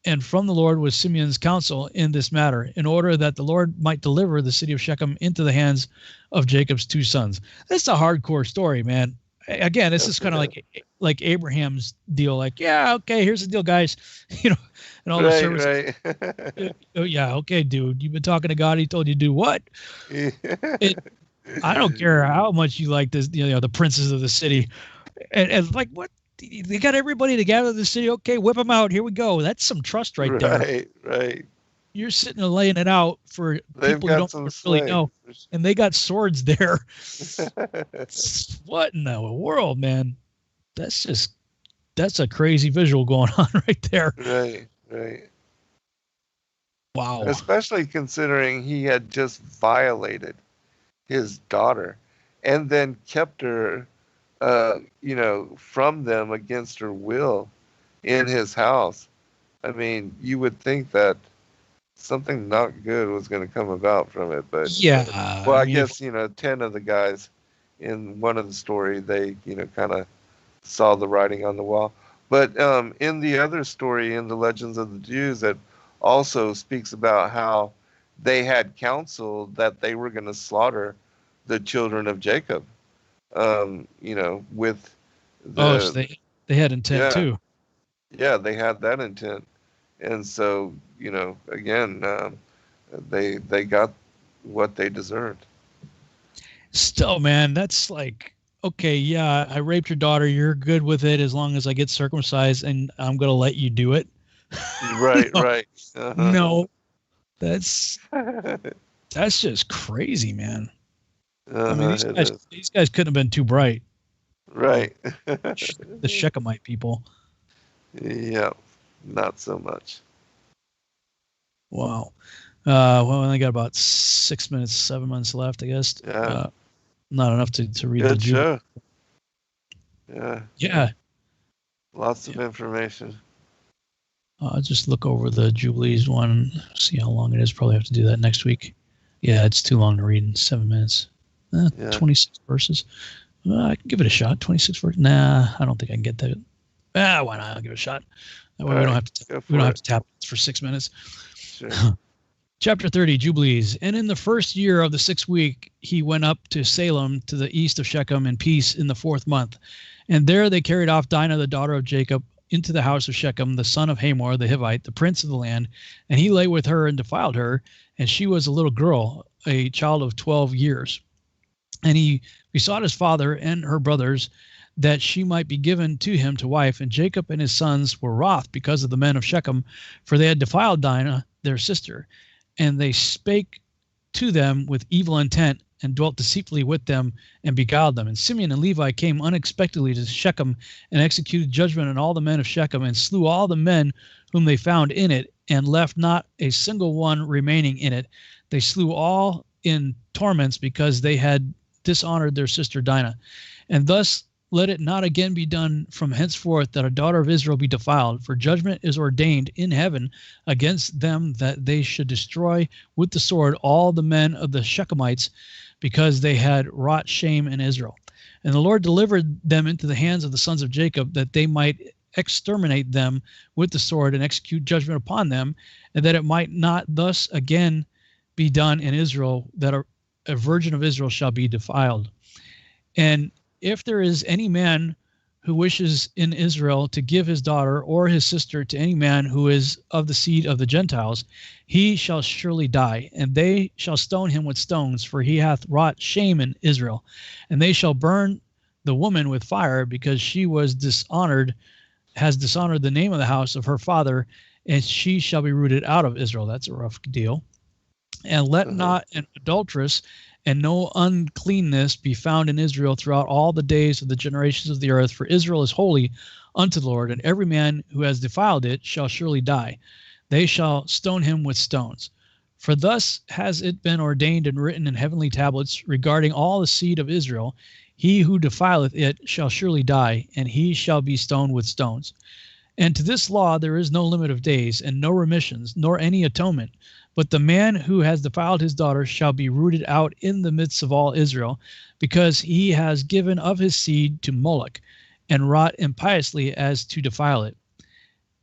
And from the Lord was Simeon's counsel in this matter, in order that the Lord might deliver the city of Shechem into the hands of Jacob's 2 sons. That's a hardcore story, man. Again, this is kind of like Abraham's deal. Like, yeah, okay, here's the deal, guys. And all the services. Right. Yeah, okay, dude. You've been talking to God. He told you to do what? I don't care how much you like this. The princes of the city, and like what. They got everybody together in the city. Okay, whip them out. Here we go. That's some trust there. Right. You're sitting and laying it out for people you don't really know. And they got swords there. What in the world, man? That's a crazy visual going on right there. Right. Wow. Especially considering he had just violated his daughter and then kept her from them against her will in his house. I mean, you would think that something not good was going to come about from it, but yeah. Well, I guess 10 of the guys in one of the story, they kind of saw the writing on the wall. But in the other story, in the Legends of the Jews, that also speaks about how they had counsel that they were going to slaughter the children of Jacob. With so they had intent too. Yeah, they had that intent, and so again, they got what they deserved. Still, man, that's like, okay, yeah, I raped your daughter. You're good with it as long as I get circumcised, and I'm gonna let you do it. Right, No. Right. Uh-huh. No, that's just crazy, man. I mean, these guys couldn't have been too bright. Right. The Shechemite people. Yeah, not so much. Wow. Well, we only got about 7 minutes left, I guess. Yeah. Not enough to read Good the show. Yeah. Yeah. Lots of information. I'll just look over the Jubilees one, see how long it is. Probably have to do that next week. Yeah, it's too long to read in 7 minutes. 26 verses. I can give it a shot. 26 verses. Nah, I don't think I can get that. Why not? I'll give it a shot. That way we don't have to tap it for 6 minutes. Sure. Chapter 30, Jubilees. And in the first year of the 6th week, he went up to Salem to the east of Shechem in peace in the 4th month. And there they carried off Dinah, the daughter of Jacob, into the house of Shechem, the son of Hamor, the Hivite, the prince of the land. And he lay with her and defiled her. And she was a little girl, a child of 12 years. And he besought his father and her brothers that she might be given to him to wife. And Jacob and his sons were wroth because of the men of Shechem, for they had defiled Dinah, their sister. And they spake to them with evil intent, and dwelt deceitfully with them, and beguiled them. And Simeon and Levi came unexpectedly to Shechem, and executed judgment on all the men of Shechem, and slew all the men whom they found in it, and left not a single one remaining in it. They slew all in torments, because they had dishonored their sister Dinah. And thus let it not again be done from henceforth that a daughter of Israel be defiled, for judgment is ordained in heaven against them, that they should destroy with the sword all the men of the Shechemites, because they had wrought shame in Israel. And the Lord delivered them into the hands of the sons of Jacob, that they might exterminate them with the sword and execute judgment upon them, and that it might not thus again be done in Israel, that a virgin of Israel shall be defiled. And if there is any man who wishes in Israel to give his daughter or his sister to any man who is of the seed of the Gentiles, he shall surely die, and they shall stone him with stones, for he hath wrought shame in Israel. And they shall burn the woman with fire, because she has dishonored the name of the house of her father, and she shall be rooted out of Israel. That's a rough deal. And let not an adulteress and no uncleanness be found in Israel throughout all the days of the generations of the earth, for Israel is holy unto the Lord, and every man who has defiled it shall surely die. They shall stone him with stones. For thus has it been ordained and written in heavenly tablets regarding all the seed of Israel, he who defileth it shall surely die, and he shall be stoned with stones. And to this law there is no limit of days, and no remissions, nor any atonement. But the man who has defiled his daughter shall be rooted out in the midst of all Israel, because he has given of his seed to Moloch, and wrought impiously as to defile it.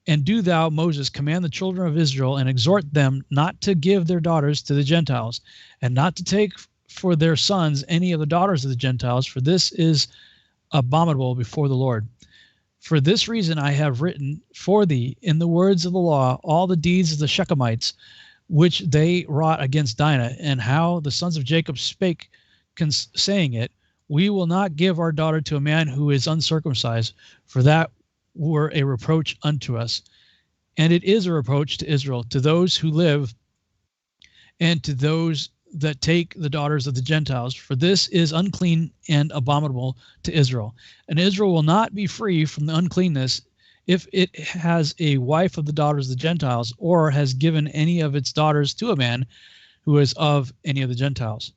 And do thou, Moses, command the children of Israel, and exhort them not to give their daughters to the Gentiles, and not to take for their sons any of the daughters of the Gentiles, for this is abominable before the Lord. For this reason I have written for thee in the words of the law all the deeds of the Shechemites, which they wrought against Dinah, and how the sons of Jacob spake, saying it, we will not give our daughter to a man who is uncircumcised, for that were a reproach unto us. And it is a reproach to Israel, to those who live, and to those that take the daughters of the Gentiles, for this is unclean and abominable to Israel. And Israel will not be free from the uncleanness if it has a wife of the daughters of the Gentiles, or has given any of its daughters to a man who is of any of the Gentiles.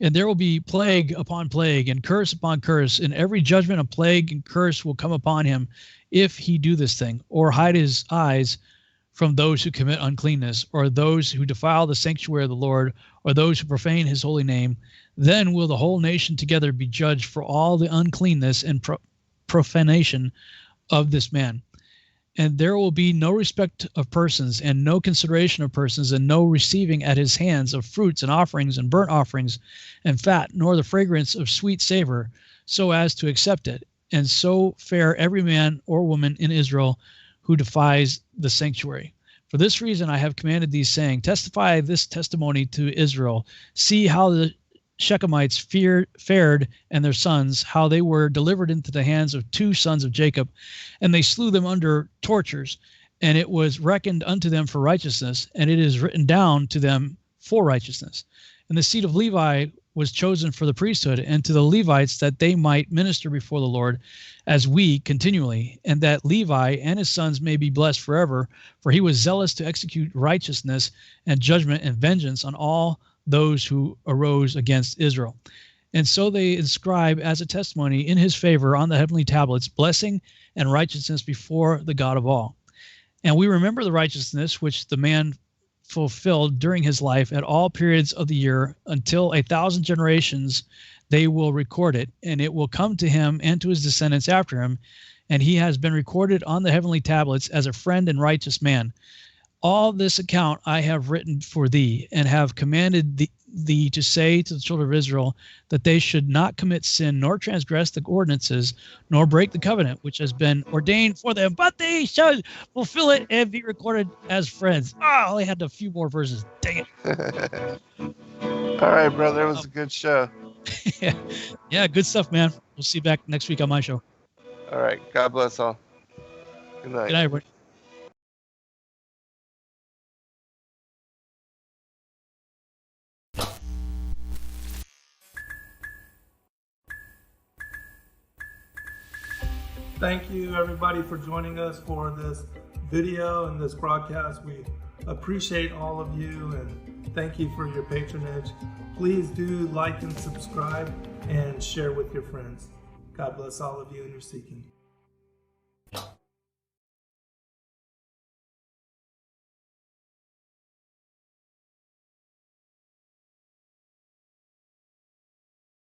And there will be plague upon plague, and curse upon curse, and every judgment of plague and curse will come upon him, if he do this thing, or hide his eyes from those who commit uncleanness, or those who defile the sanctuary of the Lord, or those who profane his holy name. Then will the whole nation together be judged for all the uncleanness and profanation of this man. And there will be no respect of persons, and no consideration of persons, and no receiving at his hands of fruits and offerings and burnt offerings and fat, nor the fragrance of sweet savor, so as to accept it. And so fare every man or woman in Israel who defies the sanctuary. For this reason I have commanded thee, saying, testify this testimony to Israel. See how the Shechemites fared, and their sons, how they were delivered into the hands of 2 sons of Jacob, and they slew them under tortures, and it was reckoned unto them for righteousness, and it is written down to them for righteousness. And the seed of Levi was chosen for the priesthood, and to the Levites, that they might minister before the Lord, as we continually, and that Levi and his sons may be blessed forever, for he was zealous to execute righteousness and judgment and vengeance on all those who arose against Israel. And so they inscribe as a testimony in his favor on the heavenly tablets blessing and righteousness before the God of all. And we remember the righteousness which the man fulfilled during his life at all periods of the year, until 1,000 generations they will record it, and it will come to him and to his descendants after him, and he has been recorded on the heavenly tablets as a friend and righteous man. all this account I have written for thee, and have commanded thee to say to the children of Israel that they should not commit sin, nor transgress the ordinances, nor break the covenant which has been ordained for them, but they shall fulfill it and be recorded as friends. I only had a few more verses. Dang it. All right, brother. It was a good show. Yeah, good stuff, man. We'll see you back next week on my show. All right. God bless all. Good night. Good night, everybody. Thank you everybody for joining us for this video and this broadcast. We appreciate all of you and thank you for your patronage. Please do like and subscribe and share with your friends. God bless all of you in your seeking.